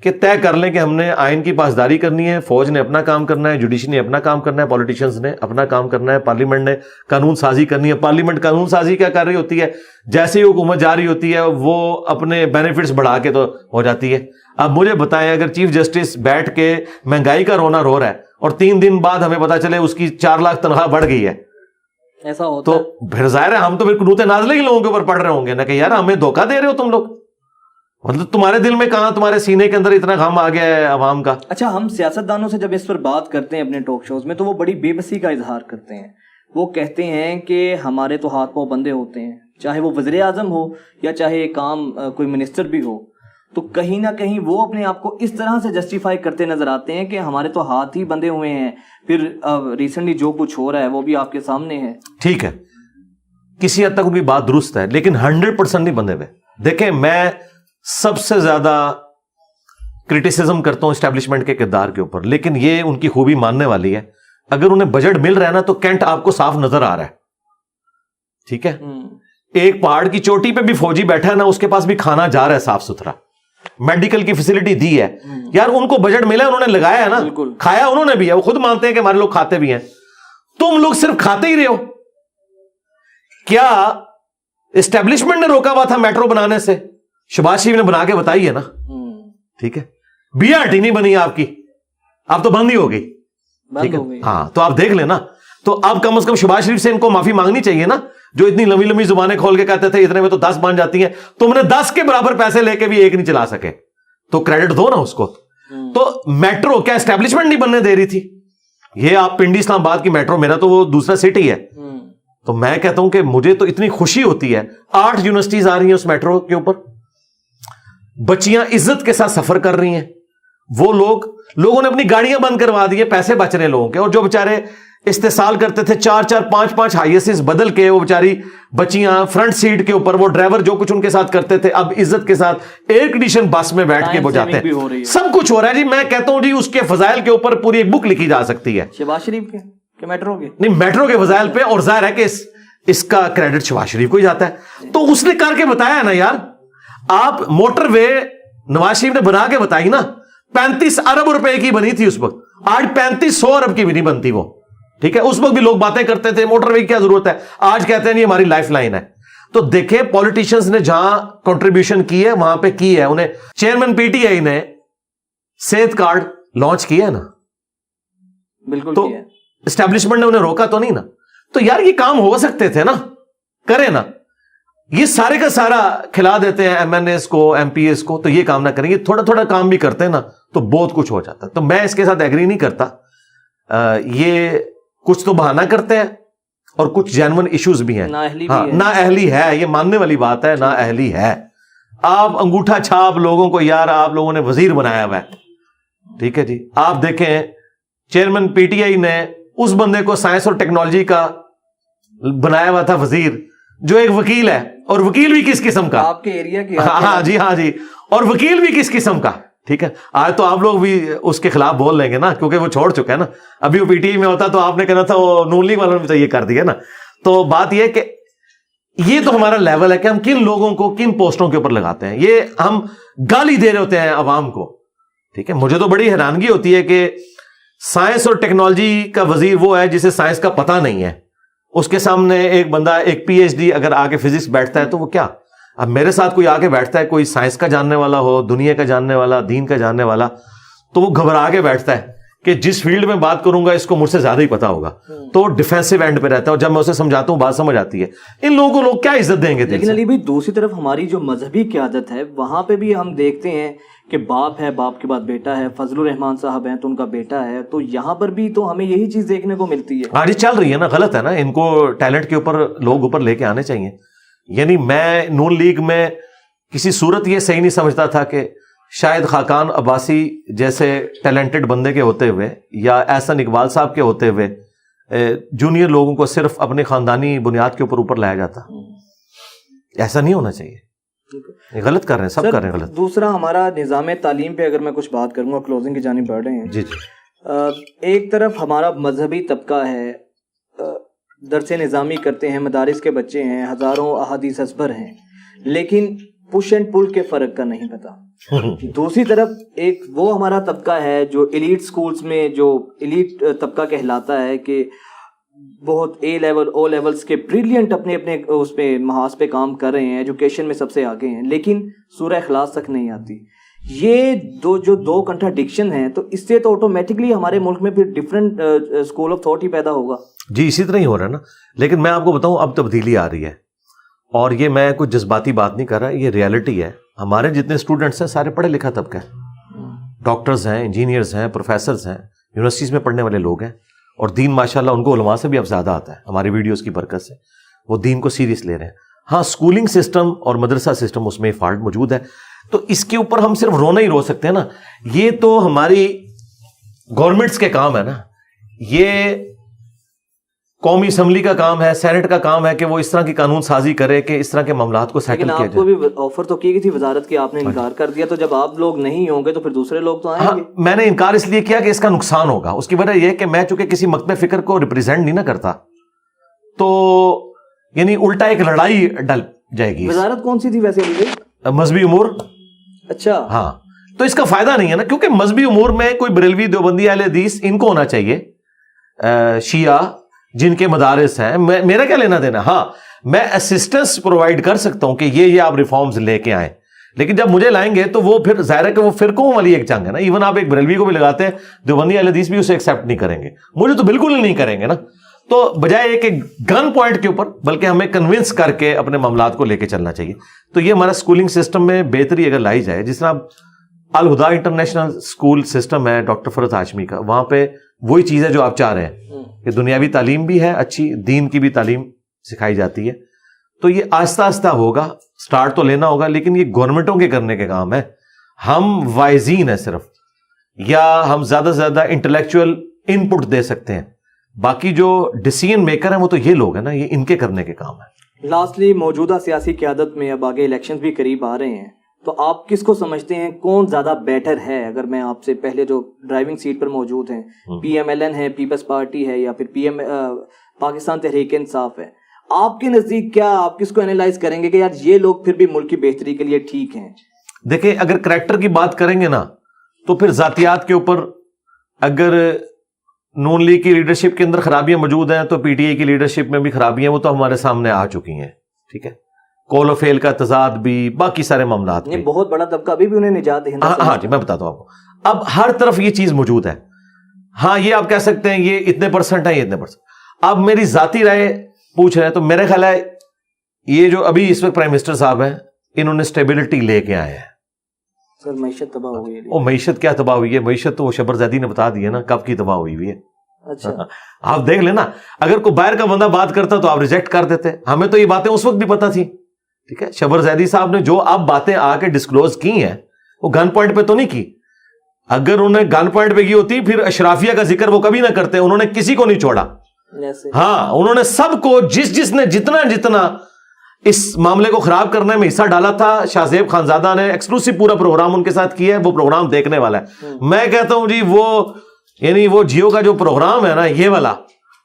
کہ طے کر لیں کہ ہم نے آئین کی پاسداری کرنی ہے, فوج نے اپنا کام کرنا ہے, جوڈیشری نے اپنا کام کرنا ہے, پولیٹیشنز نے اپنا کام کرنا ہے, پارلیمنٹ نے قانون سازی کرنی ہے. پارلیمنٹ قانون سازی کیا کر رہی ہوتی ہے, جیسے ہی حکومت جا رہی ہوتی ہے وہ اپنے بینیفٹس بڑھا کے تو ہو جاتی ہے. اب مجھے بتائیں اگر چیف جسٹس بیٹھ کے مہنگائی کا رونا رو رہا ہے اور 3 دن بعد ہمیں پتا چلے اس کی 4 لاکھ تنخواہ بڑھ گئی ہے, ایسا ہوتا تو پھر ظاہر ہے ہم تو پھر قنوت نازلہ ہی لوگوں کے اوپر پڑھ رہے ہوں گے نا کہ یار ہمیں دھوکہ دے رہے ہو تم لوگ. مطلب تمہارے دل میں کہاں, تمہارے سینے کے اندر اتنا غم آ گیا ہے عوام کا. اچھا, ہم سیاستدانوں سے جب اس پر بات کرتے ہیں اپنے ٹاک شوز میں تو وہ بڑی بے بسی کا اظہار کرتے ہیں. وہ کہتے ہیں کہ ہمارے تو ہاتھ پاؤں بندھے ہوتے ہیں, چاہے وہ وزیر اعظم ہو یا چاہے ایک عام کوئی منسٹر بھی ہو, تو کہیں نہ کہیں وہ اپنے آپ کو اس طرح سے جسٹیفائی کرتے نظر آتے ہیں کہ ہمارے تو ہاتھ ہی بندھے ہوئے ہیں. پھر ریسنٹلی جو کچھ ہو رہا ہے وہ بھی آپ کے سامنے ہے. ٹھیک ہے, کسی حد تک بھی بات درست ہے, لیکن 100% نہیں بندھے ہوئے. دیکھیں میں سب سے زیادہ کرٹیسزم کرتا ہوں اسٹیبلشمنٹ کے کردار کے اوپر, لیکن یہ ان کی خوبی ماننے والی ہے. اگر انہیں بجٹ مل رہا ہے نا تو کینٹ آپ کو صاف نظر آ رہا ہے. ٹھیک ہے, ایک پہاڑ کی چوٹی پہ بھی فوجی بیٹھا ہے نا, اس کے پاس بھی کھانا جا رہا ہے صاف ستھرا, میڈیکل کی فیسلٹی دی ہے. یار ان کو بجٹ ملا ہے, انہوں نے لگایا ہے نا, کھایا انہوں نے بھی ہے, وہ خود مانتے ہیں کہ ہمارے لوگ کھاتے بھی ہیں. تم لوگ صرف کھاتے ہی رہے ہو. کیا اسٹیبلشمنٹ نے روکا ہوا تھا میٹرو بنانے سے؟ شہباز شریف نے بنا کے بتائی ہے نا. ٹھیک ہے, بی آر ٹی نہیں بنی آپ کی, اب تو بند ہی ہو گئی. ٹھیک ہے, ہاں تو آپ دیکھ لیں نا. تو اب کم از کم شہباز شریف سے ان کو معافی مانگنی چاہیے نا, جو اتنی لمبی لمبی زبانیں کھول کے کہتے تھے اتنے میں تو 10 بن جاتی ہیں, تم نے 10 کے برابر پیسے لے کے بھی ایک نہیں چلا سکے, تو کریڈٹ دو نا اس کو. تو میٹرو کیا اسٹیبلشمنٹ نہیں بننے دے رہی تھی؟ یہ آپ پنڈی اسلام آباد کی میٹرو, میرا تو وہ دوسرا سٹی ہے, تو میں کہتا ہوں کہ مجھے تو اتنی خوشی ہوتی ہے. 8 یونیورسٹیز آ رہی ہیں اس میٹرو کے اوپر, بچیاں عزت کے ساتھ سفر کر رہی ہیں. وہ لوگوں نے اپنی گاڑیاں بند کروا دی ہیں, پیسے بچ رہے ہیں لوگوں کے. اور جو بےچارے استحصال کرتے تھے 4-4 5-5 ہائی ایسز بدل کے, وہ بیچاری بچیاں فرنٹ سیٹ کے اوپر, وہ ڈرائیور جو کچھ ان کے ساتھ کرتے تھے اب عزت کے ساتھ ایئر کنڈیشن بس میں بیٹھ کے وہ جاتے ہیں. سب کچھ ہو رہا ہے جی. میں کہتا ہوں جی اس کے فضائل کے اوپر پوری ایک بک لکھی جا سکتی ہے. شہباز شریف کے کہ میٹرو کے؟ نہیں, میٹرو کے فضائل پہ. اور ظاہر ہے کہ اس کا کریڈٹ شہباز شریف کو ہی جاتا ہے. تو اس نے کر کے بتایا نا یار. آپ موٹر وے نواز شریف نے بنا کے بتائی نا, 35 ارب روپے کی بنی تھی اس وقت, آج 3500 ارب کی بھی نہیں بنتی وہ. ٹھیک ہے, اس وقت بھی لوگ باتیں کرتے تھے موٹر وے کی کیا ضرورت ہے, آج کہتے ہیں نہیں ہماری لائف لائن ہے. تو دیکھیں پولیٹیشنز نے جہاں کنٹریبیوشن کی ہے وہاں پہ کی ہے. انہیں چیئرمین پی ٹی آئی نے صحت کارڈ لانچ کیا ہے نا, بالکل, تو اسٹیبلشمنٹ نے انہیں روکا تو نہیں نا. تو یار یہ کام ہو سکتے تھے نا, کریں نا. یہ سارے کا سارا کھلا دیتے ہیں ایم این ایز کو, ایم پی ایز کو, تو یہ کام نہ کریں گے. تھوڑا تھوڑا کام بھی کرتے ہیں نا تو بہت کچھ ہو جاتا. تو میں اس کے ساتھ ایگری نہیں کرتا. یہ کچھ تو بہانہ کرتے ہیں اور کچھ جینون ایشوز بھی ہیں. نا اہلی ہے, یہ ماننے والی بات ہے, نا اہلی ہے. آپ انگوٹھا چھاپ لوگوں کو, یار آپ لوگوں نے وزیر بنایا ہوا ہے. ٹھیک ہے جی, آپ دیکھیں چیئرمین پی ٹی آئی نے اس بندے کو سائنس اور ٹیکنالوجی کا بنایا ہوا تھا وزیر, جو ایک وکیل ہے, اور وکیل بھی کس قسم کا, آپ کے ایریا کی. ہاں جی, اور وکیل بھی کس قسم کا. ٹھیک ہے, آج تو آپ لوگ بھی اس کے خلاف بول لیں گے نا, کیونکہ وہ چھوڑ چکا ہے نا. ابھی وہ پی ٹی آئی میں ہوتا تو آپ نے کہنا تھا وہ نون لیگ والوں نے بھی تو یہ کر دیا نا. تو بات یہ کہ یہ تو ہمارا لیول ہے کہ ہم کن لوگوں کو کن پوسٹوں کے اوپر لگاتے ہیں. یہ ہم گالی دے رہے ہوتے ہیں عوام کو. ٹھیک ہے. مجھے تو بڑی حیرانگی ہوتی ہے کہ سائنس اور ٹیکنالوجی کا وزیر وہ ہے جسے سائنس کا پتہ نہیں ہے, اس کے سامنے ایک بندہ ایک پی ایچ ڈی اگر آ کے فزکس بیٹھتا ہے تو وہ کیا. اب میرے ساتھ کوئی آ کے بیٹھتا ہے, کوئی سائنس کا جاننے والا ہو, دنیا کا جاننے والا, دین کا جاننے والا, تو وہ گھبرا کے بیٹھتا ہے کہ جس فیلڈ میں بات کروں گا اس کو مجھ سے زیادہ ہی پتا ہوگا, تو ڈیفینسو اینڈ پہ رہتا ہے. اور جب میں اسے سمجھاتا ہوں بات سمجھ آتی ہے. ان لوگوں کو لوگ کیا عزت دیں گے؟ لیکن علی بھائی دوسری طرف ہماری جو مذہبی قیادت ہے وہاں پہ بھی ہم دیکھتے ہیں کہ باپ ہے, باپ کے بعد بیٹا ہے, فضل الرحمان صاحب ہیں تو ان کا بیٹا ہے, تو یہاں پر بھی تو ہمیں یہی چیز دیکھنے کو ملتی ہے. آج چل رہی ہے نا, غلط ہے نا. ان کو ٹیلنٹ کے اوپر لوگ اوپر لے کے آنے چاہیے. یعنی میں نون لیگ میں کسی صورت یہ صحیح نہیں سمجھتا تھا کہ شاید خاقان عباسی جیسے ٹیلنٹڈ بندے کے ہوتے ہوئے یا احسن اقبال صاحب کے ہوتے ہوئے جونیئر لوگوں کو صرف اپنے خاندانی بنیاد کے اوپر لائے جاتا. ایسا نہیں ہونا چاہیے. غلط کر رہے ہیں, سب کر رہے ہیں غلط. دوسرا ہمارا نظام تعلیم پہ اگر میں کچھ بات کروں گا, کلوزنگ کی جانب بڑھ رہے ہیں. جی جی. ایک طرف ہمارا مذہبی طبقہ ہے, درس نظامی کرتے ہیں, مدارس کے بچے ہیں, ہزاروں احادیث ازبر ہیں, لیکن پش اینڈ پل کے فرق کا نہیں پتا. دوسری طرف ایک وہ ہمارا طبقہ ہے جو ایلیٹ سکولز میں جو ایلیٹ طبقہ کہلاتا ہے کہ بہت اے لیول او لیولز کے بریلینٹ اپنے اپنے اس پہ محاذ پہ کام کر رہے ہیں, ایجوکیشن میں سب سے آگے ہیں, لیکن سورہ اخلاص تک نہیں آتی. یہ دو کنٹراڈکشن ہیں, تو اس سے تو آٹومیٹکلی ہمارے ملک میں پھر different school of thought he پیدا ہوگا. جی اسی طرح ہی ہو رہا ہے نا. لیکن میں آپ کو بتاؤں اب تبدیلی آ رہی ہے, اور یہ میں کچھ جذباتی بات نہیں کر رہا, یہ ریالٹی ہے. ہمارے جتنے اسٹوڈنٹس ہیں سارے پڑھے لکھا طبقہ ہے, ڈاکٹرز ہیں, انجینئرز ہیں, پروفیسرز ہیں, یونیورسٹیز میں پڑھنے والے لوگ ہیں, اور دین ماشاءاللہ ان کو علماء سے بھی اب زیادہ آتا ہے. ہماری ویڈیوز کی برکت سے وہ دین کو سیریس لے رہے ہیں. ہاں اسکولنگ سسٹم اور مدرسہ سسٹم اس میں فالٹ موجود ہے, تو اس کے اوپر ہم صرف رونا ہی رو سکتے ہیں نا. یہ تو ہماری گورنمنٹس کے کام ہے نا, یہ قومی اسمبلی کا کام ہے, سینٹ کا کام ہے کہ وہ اس طرح کی قانون سازی کرے کہ اس طرح کے معاملات کو سیٹل کیا جائے. آپ کو بھی آفر تو کی گئی تھی وزارت کی, آپ نے انکار کر دیا, تو جب آپ لوگ نہیں ہوں گے تو پھر دوسرے لوگ تو آئیں گے. میں نے انکار اس لیے کیا کہ اس کا نقصان ہوگا. اس کی وجہ یہ کہ میں چونکہ کسی مکتب فکر کو ریپرزینٹ نہیں نہ کرتا, تو یعنی الٹا ایک لڑائی ڈل جائے گی. وزارت کون سی تھی ویسے؟ مذہبی امور. اچھا ہاں, تو اس کا فائدہ نہیں ہے نا, کیونکہ مذہبی امور میں کوئی بریلوی, دیوبندی, اہل حدیث ان کو ہونا چاہیے, شیعہ جن کے مدارس ہیں, میرا کیا لینا دینا. ہاں میں اسسٹنس پرووائڈ کر سکتا ہوں کہ یہ آپ ریفارمز لے کے آئیں, لیکن جب مجھے لائیں گے تو وہ پھر ظاہر ہے کہ وہ فرقوں والی ایک جنگ ہے نا. ایون آپ ایک بریلوی کو بھی لگاتے ہیں, دیوبندی اہل حدیث بھی اسے ایکسیپٹ نہیں کریں گے, مجھے تو بالکل ہی نہیں کریں گے نا. تو بجائے ایک گن پوائنٹ کے اوپر بلکہ ہمیں کنونس کر کے اپنے معاملات کو لے کے چلنا چاہیے. تو یہ ہمارا اسکولنگ سسٹم میں بہتری اگر لائی جائے, جس طرح الہدا انٹرنیشنل اسکول سسٹم ہے ڈاکٹر فرحت ہاشمی کا, وہاں پہ وہی چیز ہے جو آپ چاہ رہے ہیں کہ دنیاوی تعلیم بھی ہے اچھی, دین کی بھی تعلیم سکھائی جاتی ہے. تو یہ آہستہ آہستہ ہوگا, سٹارٹ تو لینا ہوگا, لیکن یہ گورنمنٹوں کے کرنے کے کام ہے. ہم وائزین ہیں صرف, یا ہم زیادہ سے زیادہ انٹلیکچوئل ان پٹ دے سکتے ہیں, باقی جو ڈیسیژن میکر ہیں وہ تو یہ لوگ ہیں نا, یہ ان کے کرنے کے کام ہے. لاسٹلی موجودہ سیاسی قیادت میں اب آگے الیکشن بھی قریب آ رہے ہیں, تو آپ کس کو سمجھتے ہیں کون زیادہ بیٹر ہے؟ اگر میں آپ سے پہلے جو ڈرائیونگ سیٹ پر موجود ہیں, پی ایم ایل این ہے, پیپلز پارٹی ہے, یا پھر پاکستان تحریک انصاف ہے, آپ کے نزدیک کیا آپ کس کو اینالائز کریں گے کہ یار یہ لوگ پھر بھی ملک کی بہتری کے لیے ٹھیک ہیں؟ دیکھیں اگر کریکٹر کی بات کریں گے نا تو پھر ذاتیات کے اوپر اگر نون لیگ کی لیڈرشپ کے اندر خرابیاں موجود ہیں تو پی ٹی آئی کی لیڈرشپ میں بھی خرابیاں, وہ تو ہمارے سامنے آ چکی ہیں. ٹھیک ہے, کول و فیل کا تضاد بھی, باقی سارے معاملات بھی. بہت بڑا طبقہ ابھی بھی انہیں نجات دہندہ. ہاں جی میں بتاتا ہوں آپ کو, اب ہر طرف یہ چیز موجود ہے. ہاں یہ آپ کہہ سکتے ہیں یہ اتنے پرسنٹ ہیں, یہ اتنے پرسنٹ. اب میری ذاتی رائے پوچھ رہے ہیں تو میرے خیال ہے یہ جو ابھی اس وقت پرائم منسٹر صاحب ہیں انہوں نے اسٹیبلٹی لے کے آئے ہیں. سر معیشت تباہ ہو گئی. وہ معیشت کیا تباہ ہوئی ہے؟ معیشت تو وہ شبر زیدی نے بتا دی ہے نا کب کی تباہ ہوئی ہے. اچھا آپ دیکھ لینا, اگر کوئی باہر کا بندہ بات کرتا تو آپ ریجیکٹ کر دیتے. ہمیں تو یہ باتیں اس وقت بھی پتا تھی. ٹھیک ہے, شبر زیدی صاحب نے جو اب باتیں آ کے ڈسکلوز کی ہیں وہ گن پوائنٹ پہ تو نہیں کی. اگر انہوں نے گن پوائنٹ پہ کی ہوتی پھر اشرافیہ کا ذکر وہ کبھی نہ کرتے. انہوں نے کسی کو نہیں چھوڑا. ہاں انہوں نے سب کو, جس نے جتنا اس معاملے کو خراب کرنے میں حصہ ڈالا تھا, شاہ زیب خانزادہ نے ایکسکلوسیو پورا پروگرام ان کے ساتھ کیا ہے. وہ پروگرام دیکھنے والا ہے. میں کہتا ہوں جی وہ جیو کا جو پروگرام ہے نا, یہ والا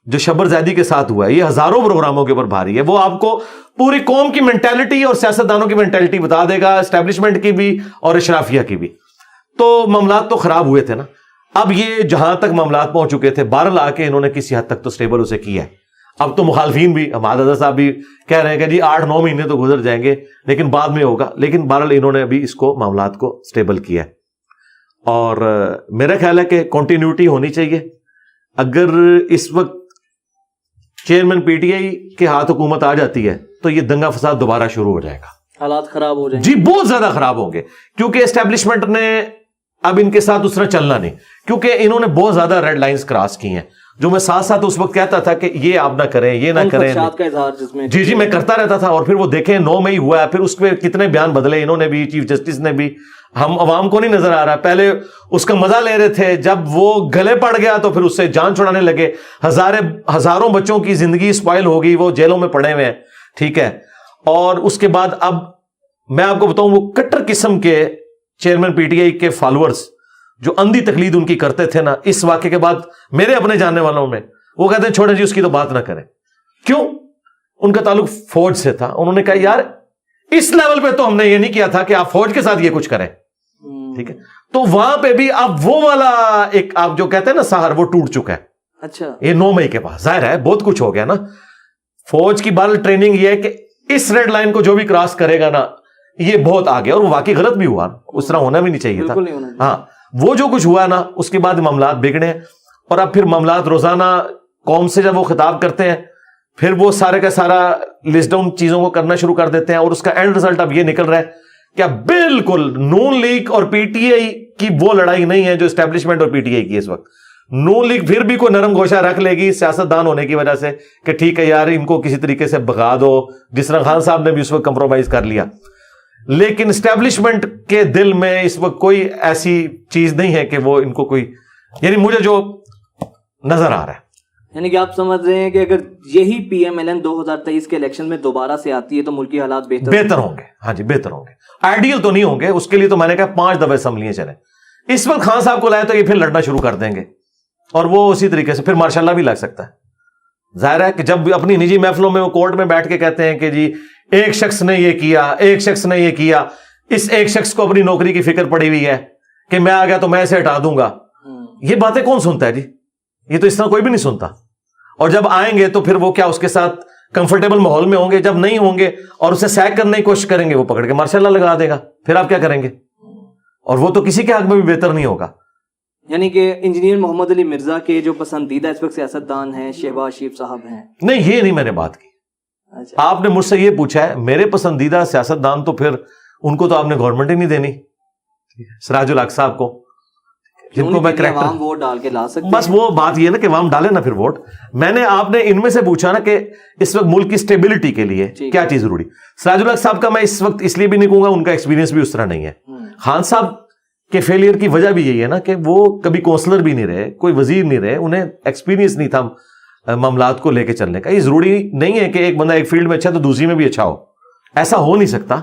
جو شبر زیدی کے ساتھ ہوا ہے, یہ ہزاروں پروگراموں کے اوپر بھاری ہے. وہ آپ کو پوری قوم کی مینٹالٹی اور سیاستدانوں کی مینٹالٹی بتا دے گا, اسٹیبلشمنٹ کی بھی اور اشرافیہ کی بھی. تو معاملات تو خراب ہوئے تھے نا. اب یہ جہاں تک معاملات پہنچ چکے تھے، بہرحال آ کے انہوں نے کسی حد تک تو سٹیبل اسے کیا ہے. اب تو مخالفین بھی، ہمارا صاحب بھی کہہ رہے ہیں کہ جی 8-9 مہینے تو گزر جائیں گے لیکن بعد میں ہوگا. لیکن بہرحال انہوں نے ابھی اس کو معاملات کو سٹیبل کیا ہے. اور میرا خیال ہے کہ کنٹینیوٹی ہونی چاہیے. اگر اس وقت چیئرمین پی ٹی آئی کے ہاتھ حکومت آ جاتی ہے تو یہ دنگا فساد دوبارہ شروع ہو جائے گا. حالات خراب ہو جائیں جی بہت زیادہ خراب ہوں گے، کیونکہ اسٹیبلشمنٹ نے اب ان کے ساتھ اس طرح چلنا نہیں، کیونکہ انہوں نے بہت زیادہ ریڈ لائنز کراس کی ہیں جو میں ساتھ ساتھ اس وقت کہتا تھا کہ یہ آپ نہ کریں، یہ نہ کریں. کا اظہار جس میں جی میں کرتا رہتا تھا. اور پھر وہ دیکھیں 9 مئی ہوا ہے، پھر اس میں کتنے بیان بدلے انہوں نے بھی، چیف جسٹس نے بھی. ہم عوام کو نہیں نظر آ رہا، پہلے اس کا مزہ لے رہے تھے، جب وہ گلے پڑ گیا تو پھر اس سے جان چھڑانے لگے. ہزاروں بچوں کی زندگی سپائل ہو گئی، وہ جیلوں میں پڑے ہوئے ہیں. ٹھیک ہے. اور اس کے بعد اب میں آپ کو بتاؤں، وہ کٹر قسم کے چیئرمین پی ٹی آئی کے فالوورز جو اندھی تقلید ان کی کرتے تھے نا، اس واقعے کے بعد میرے اپنے جاننے والوں میں وہ کہتے ہیں چھوڑیں جی اس کی تو بات نہ کریں. کیوں؟ ان کا تعلق فوج سے تھا. انہوں نے کہا یار اس لیول پہ تو ہم نے یہ نہیں کیا تھا کہ آپ فوج کے ساتھ یہ کچھ کریں. ٹھیک ہے. تو وہاں پہ بھی اب وہ والا ایک آپ جو کہتے ہیں نا سہر، وہ ٹوٹ چکا ہے. اچھا یہ 9 مئی کے بعد ظاہر ہے بہت کچھ ہو گیا نا. فوج کی بال ٹریننگ یہ ہے کہ اس ریڈ لائن کو جو بھی کراس کرے گا نا یہ بہت آگے، اور وہ واقعی غلط بھی ہوا، اس طرح ہونا بھی نہیں چاہیے تھا. ہاں وہ جو کچھ ہوا نا اس کے بعد معاملات بگڑے. اور اب پھر معاملات روزانہ قوم سے جب وہ خطاب کرتے ہیں پھر وہ سارے کا سارا لسٹ ڈاؤن چیزوں کو کرنا شروع کر دیتے ہیں. اور اس کا اینڈ رزلٹ اب یہ نکل رہا ہے کہ بالکل نون لیگ اور پی ٹی آئی کی وہ لڑائی نہیں ہے جو اسٹیبلشمنٹ اور پی ٹی آئی کی اس وقت. نون لیگ پھر بھی کوئی نرم گوشہ رکھ لے گی سیاست دان ہونے کی وجہ سے کہ ٹھیک ہے یار ان کو کسی طریقے سے بھگا دو، جس طرح خان صاحب نے بھی اس وقت کمپرومائز کر لیا. لیکن اسٹیبلشمنٹ کے دل میں اس وقت کوئی ایسی چیز نہیں ہے کہ وہ ان کو کوئی، یعنی مجھے جو نظر آ رہا ہے، یعنی کہ آپ سمجھ رہے ہیں کہ اگر یہی پی ایم ایل این 2023 کے الیکشن میں دوبارہ سے آتی ہے تو ملکی حالات بہتر ہوں گے. ہاں جی بہتر ہوں گے. آئیڈیل تو نہیں ہوں گے، اس کے لیے تو میں نے کہا 5 دفعہ اسمبلیاں چلیں. اس وقت خان صاحب کو لائے تو یہ پھر لڑنا شروع کر دیں گے اور وہ اسی طریقے سے پھر ماشاء اللہ بھی لگ سکتا ہے. ظاہر ہے کہ جب اپنی نجی محفلوں میں وہ کورٹ میں بیٹھ کے کہتے ہیں کہ جی ایک شخص نے یہ کیا، ایک شخص نے یہ کیا، اس ایک شخص کو اپنی نوکری کی فکر پڑی ہوئی ہے کہ میں آ گیا تو میں اسے ہٹا دوں گا. یہ باتیں کون سنتا ہے جی؟ یہ تو اس طرح کوئی بھی نہیں سنتا. اور جب آئیں گے تو پھر وہ کیا اس کے ساتھ کمفرٹیبل ماحول میں ہوں گے؟ جب نہیں ہوں گے اور اسے سیک کرنے کی کوشش کریں گے وہ پکڑ کے ماشاء اللہ لگا دے گا. پھر آپ کیا کریں گے؟ اور وہ تو کسی کے حق میں بھی بہتر نہیں ہوگا. یعنی کہ انجینئر محمد علی مرزا کے جو پسندیدہ اس وقت سیاستدان ہیں شہباز شریف صاحب ہیں. نہیں یہ نہیں میں نے بات کی. آپ نے مجھ سے یہ پوچھا ہے میرے پسندیدہ سیاستدان، تو پھر ان کو تو آپ نے گورنمنٹ ہی نہیں دینی. سراج الحق صاحب کو جن کو میں عوام ووٹ ڈال کے لا سکتے، بس وہ بات یہ نا کہ عوام ڈالے نا پھر ووٹ. میں نے آپ نے ان میں سے پوچھا نا کہ اس وقت ملک کی سٹیبلٹی کے لیے کیا چیز ضروری. سراج الحق صاحب کا میں اس وقت اس لیے بھی نہیں کہوں گا، ان کا ایکسپیرینس بھی اس طرح نہیں ہے. خان صاحب کے فیلئر کی وجہ بھی یہی ہے نا کہ وہ کبھی کونسلر بھی نہیں رہے، کوئی وزیر نہیں رہے، انہیں ایکسپیرینس نہیں تھا معاملات کو لے کے چلنے کا. یہ ضروری نہیں ہے کہ ایک بندہ ایک فیلڈ میں اچھا تو دوسری میں بھی اچھا ہو، ایسا ہو نہیں سکتا.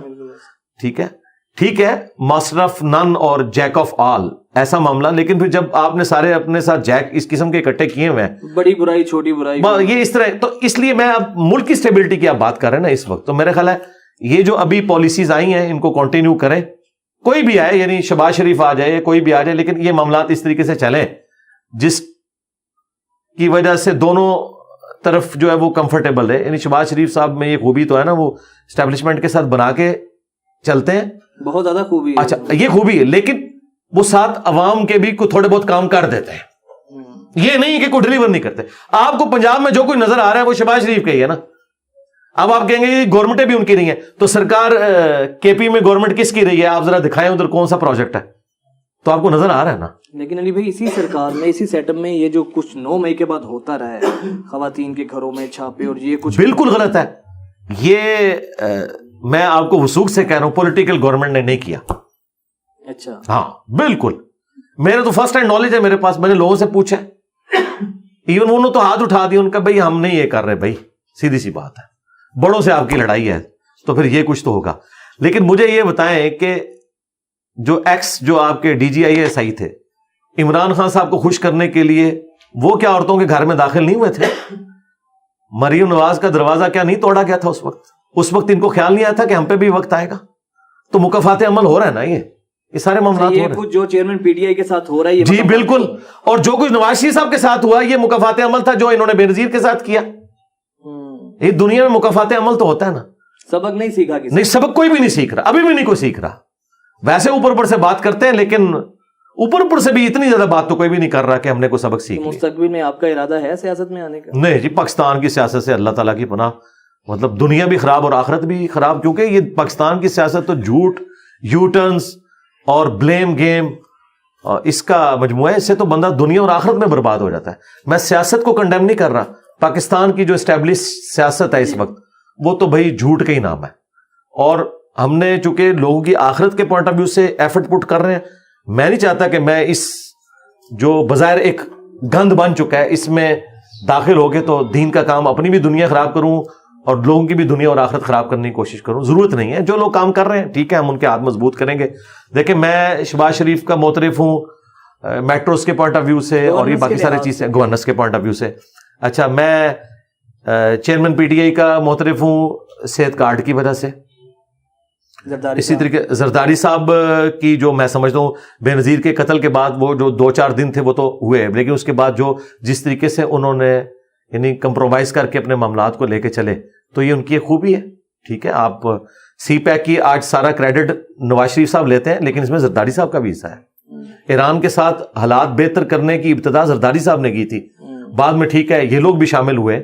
ٹھیک ہے ماسٹر آف نن اور جیک آف آل ایسا معاملہ. لیکن پھر جب آپ نے سارے اپنے ساتھ جیک اس قسم کے اکٹھے کیے ہوئے ہیں، بڑی برائی چھوٹی برائی، یہ اس طرح، تو اس لیے میں اب ملک کی سٹیبلٹی کی آپ بات کر رہے ہیں نا اس وقت، تو میرا خیال ہے یہ جو ابھی پالیسیز آئی ہیں ان کو کنٹینیو کریں. کوئی بھی آئے، یعنی شہباز شریف آ جائے، کوئی بھی آ جائے، لیکن یہ معاملات اس طریقے سے چلیں جس کی وجہ سے دونوں طرف جو ہے وہ کمفرٹیبل ہے. یعنی شہباز شریف صاحب میں یہ خوبی تو ہے نا، وہ اسٹیبلشمنٹ کے ساتھ بنا کے چلتے ہیں، بہت زیادہ خوبی ہے. اچھا یہ خوبی ہے، لیکن وہ ساتھ عوام کے بھی کوئی تھوڑے بہت کام کر دیتے ہیں. یہ نہیں کہ کوئی ڈلیور نہیں کرتے. آپ کو پنجاب میں جو کوئی نظر آ رہا ہے وہ شہباز شریف کا ہی ہے نا. اب آپ کہیں گے گورنمنٹ بھی ان کی نہیں ہے، تو سرکار کے پی میں گورنمنٹ کس کی رہی ہے؟ آپ ذرا دکھائیں ادھر کون سا پروجیکٹ ہے، تو آپ کو نظر آ رہا ہے نا. لیکن علی بھائی اسی سرکار میں، اسی سیٹ اپ میں یہ جو کچھ 9 مئی کے بعد ہوتا رہا ہے، خواتین کے گھروں میں چھاپے اور یہ کچھ بالکل غلط ہے. یہ میں آپ کو وثوق سے کہہ رہا ہوں پولیٹیکل گورنمنٹ نے نہیں کیا. اچھا ہاں بالکل، میرے تو فرسٹ ہینڈ نالج ہے میرے پاس. میں نے لوگوں سے پوچھا، ایون انہوں نے تو ہاتھ اٹھا دیا، ان کا بھائی ہم نہیں یہ کر رہے. بھائی سیدھی سی بات ہے، بڑوں سے آپ کی لڑائی ہے تو پھر یہ کچھ تو ہوگا. لیکن مجھے یہ بتائیں کہ جو آپ کے DGIS تھے، عمران خان صاحب کو خوش کرنے کے لیے وہ کیا عورتوں کے گھر میں داخل نہیں ہوئے تھے؟ مریم نواز کا دروازہ کیا نہیں توڑا گیا تھا اس وقت ان کو خیال نہیں آیا تھا کہ ہم پہ بھی وقت آئے گا؟ تو مکافات عمل ہو رہا ہے نا. یہ یہ سارے معاملات ہو یہ رہے ہیں. کچھ جو چیئرمین پی ٹی آئی کے ساتھ ہو رہا ہے یہ جی بالکل. اور جو کچھ نواز شریف صاحب کے ساتھ ہوا یہ مکافات عمل تھا جو انہوں نے بے نظیر کے ساتھ کیا. یہ دنیا میں مکافات عمل تو ہوتا ہے نا. سبق نہیں سیکھا کسی نہیں, سبق کوئی بھی نہیں سیکھ رہا, ابھی بھی نہیں کوئی سیکھ رہا. ویسے اوپر سے بات کرتے ہیں لیکن اوپر سے بھی اتنی زیادہ بات تو کوئی بھی نہیں کر رہا کہ ہم نے کوئی سبق سیکھ لیا. مستقبل میں آپ کا ارادہ ہے سیاست میں آنے کا؟ نہیں جی, پاکستان کی سیاست سے اللہ تعالیٰ کی پناہ, مطلب دنیا بھی خراب اور آخرت بھی خراب, کیونکہ یہ پاکستان کی سیاست تو جھوٹ, یو ٹرنز اور بلیم گیم اس کا مجموعہ ہے. اس سے تو بندہ دنیا اور آخرت میں برباد ہو جاتا ہے. میں سیاست کو کنڈیم نہیں کر رہا, پاکستان کی جو اسٹیبلش سیاست ہے اس وقت وہ تو بھائی جھوٹ کا ہی نام ہے. اور ہم نے چونکہ لوگوں کی آخرت کے پوائنٹ آف ویو سے ایفرٹ پٹ کر رہے ہیں, میں نہیں چاہتا کہ میں اس جو بظاہر ایک گند بن چکا ہے اس میں داخل ہو کے تو دین کا کام, اپنی بھی دنیا خراب کروں اور لوگوں کی بھی دنیا اور آخرت خراب کرنے کی کوشش کروں. ضرورت نہیں ہے. جو لوگ کام کر رہے ہیں ٹھیک ہے, ہم ان کے ہاتھ مضبوط کریں گے. دیکھیں میں شہباز شریف کا معترف ہوں میٹروز کے پوائنٹ آف ویو سے اور یہ باقی ساری چیزیں گورننس کے پوائنٹ آف ویو سے. اچھا میں چیئرمین پی ٹی آئی کا معترف ہوں صحت کارڈ کی وجہ سے. اسی طریقے زرداری صاحب کی جو میں سمجھتا ہوں بے نظیر کے قتل کے بعد وہ جو 2-4 دن تھے وہ تو ہوئے, لیکن اس کے بعد جو جس طریقے سے انہوں نے یعنی کمپرومائز کر کے اپنے معاملات کو لے کے چلے تو یہ ان کی ایک خوبی ہے. ٹھیک ہے, آپ سی پیک کی آج سارا کریڈٹ نواز شریف صاحب لیتے ہیں لیکن اس میں زرداری صاحب کا بھی حصہ ہے. ایران کے ساتھ حالات بہتر کرنے کی ابتدا زرداری صاحب نے کی تھی, بعد میں ٹھیک ہے یہ لوگ بھی شامل ہوئے,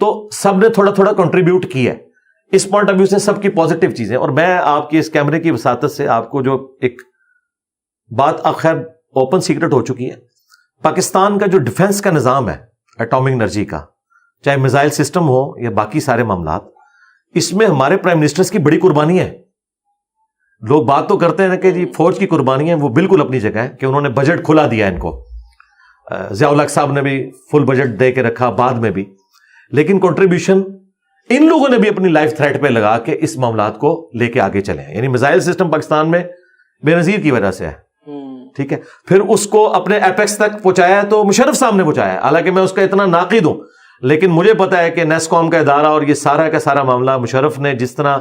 تو سب نے تھوڑا تھوڑا کنٹریبیوٹ کیا ہے. اس پوائنٹ آف ویو سے سب کی پازیٹیو چیزیں. اور میں آپ کی اس کیمرے کی وساطت سے آپ کو جو ایک بات خیر اوپن سیکرٹ ہو چکی ہے, پاکستان کا جو ڈیفنس کا نظام ہے ایٹامک انرجی کا, چاہے میزائل سسٹم ہو یا باقی سارے معاملات, اس میں ہمارے پرائم منسٹر کی بڑی قربانی ہے. لوگ بات تو کرتے ہیں کہ جی فوج کی قربانی ہے, وہ بالکل اپنی جگہ ہے کہ انہوں نے بجٹ کھلا دیا ان کو. ضیاء الحق صاحب نے بھی فل بجٹ دے کے رکھا بعد میں بھی, لیکن کنٹریبیوشن ان لوگوں نے بھی اپنی لائف تھریٹ پہ لگا کے اس معاملات کو لے کے آگے چلے ہیں. یعنی میزائل سسٹم پاکستان میں بے نظیر کی وجہ سے ہے. ٹھیک ہے, پھر اس کو اپنے ایپیکس تک پہنچایا تو مشرف صاحب نے پہنچایا, حالانکہ میں اس کا اتنا ناقد ہوں, لیکن مجھے پتا ہے کہ نیسکوم کا ادارہ اور یہ سارا کا سارا معاملہ مشرف نے جس طرح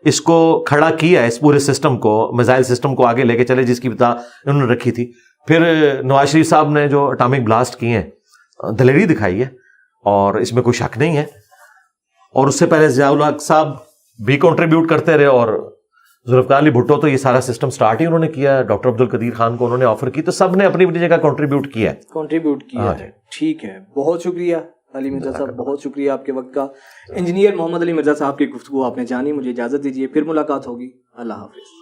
اس کو کھڑا کیا ہے, اس پورے سسٹم کو, میزائل سسٹم کو آگے لے کے چلے, جس کی ابتدا انہوں نے رکھی تھی. پھر نواز شریف صاحب نے جو اٹامک بلاسٹ کیے ہیں دلیری دکھائی ہے اور اس میں کوئی شک نہیں ہے. اور اس سے پہلے ضیاء الحق صاحب بھی کنٹریبیوٹ کرتے رہے, اور ذوالفقار علی بھٹو تو یہ سارا سسٹم سٹارٹ ہی انہوں نے کیا, ڈاکٹر عبدالقدیر خان کو انہوں نے آفر کی, تو سب نے اپنی اپنی جگہ کنٹریبیوٹ کیا ہے. ٹھیک ہے, بہت شکریہ علی مرزا صاحب, بہت شکریہ آپ کے وقت کا. انجینئر محمد علی مرزا صاحب کی گفتگو آپ نے جانی, مجھے اجازت دیجیے, پھر ملاقات ہوگی. اللہ حافظ.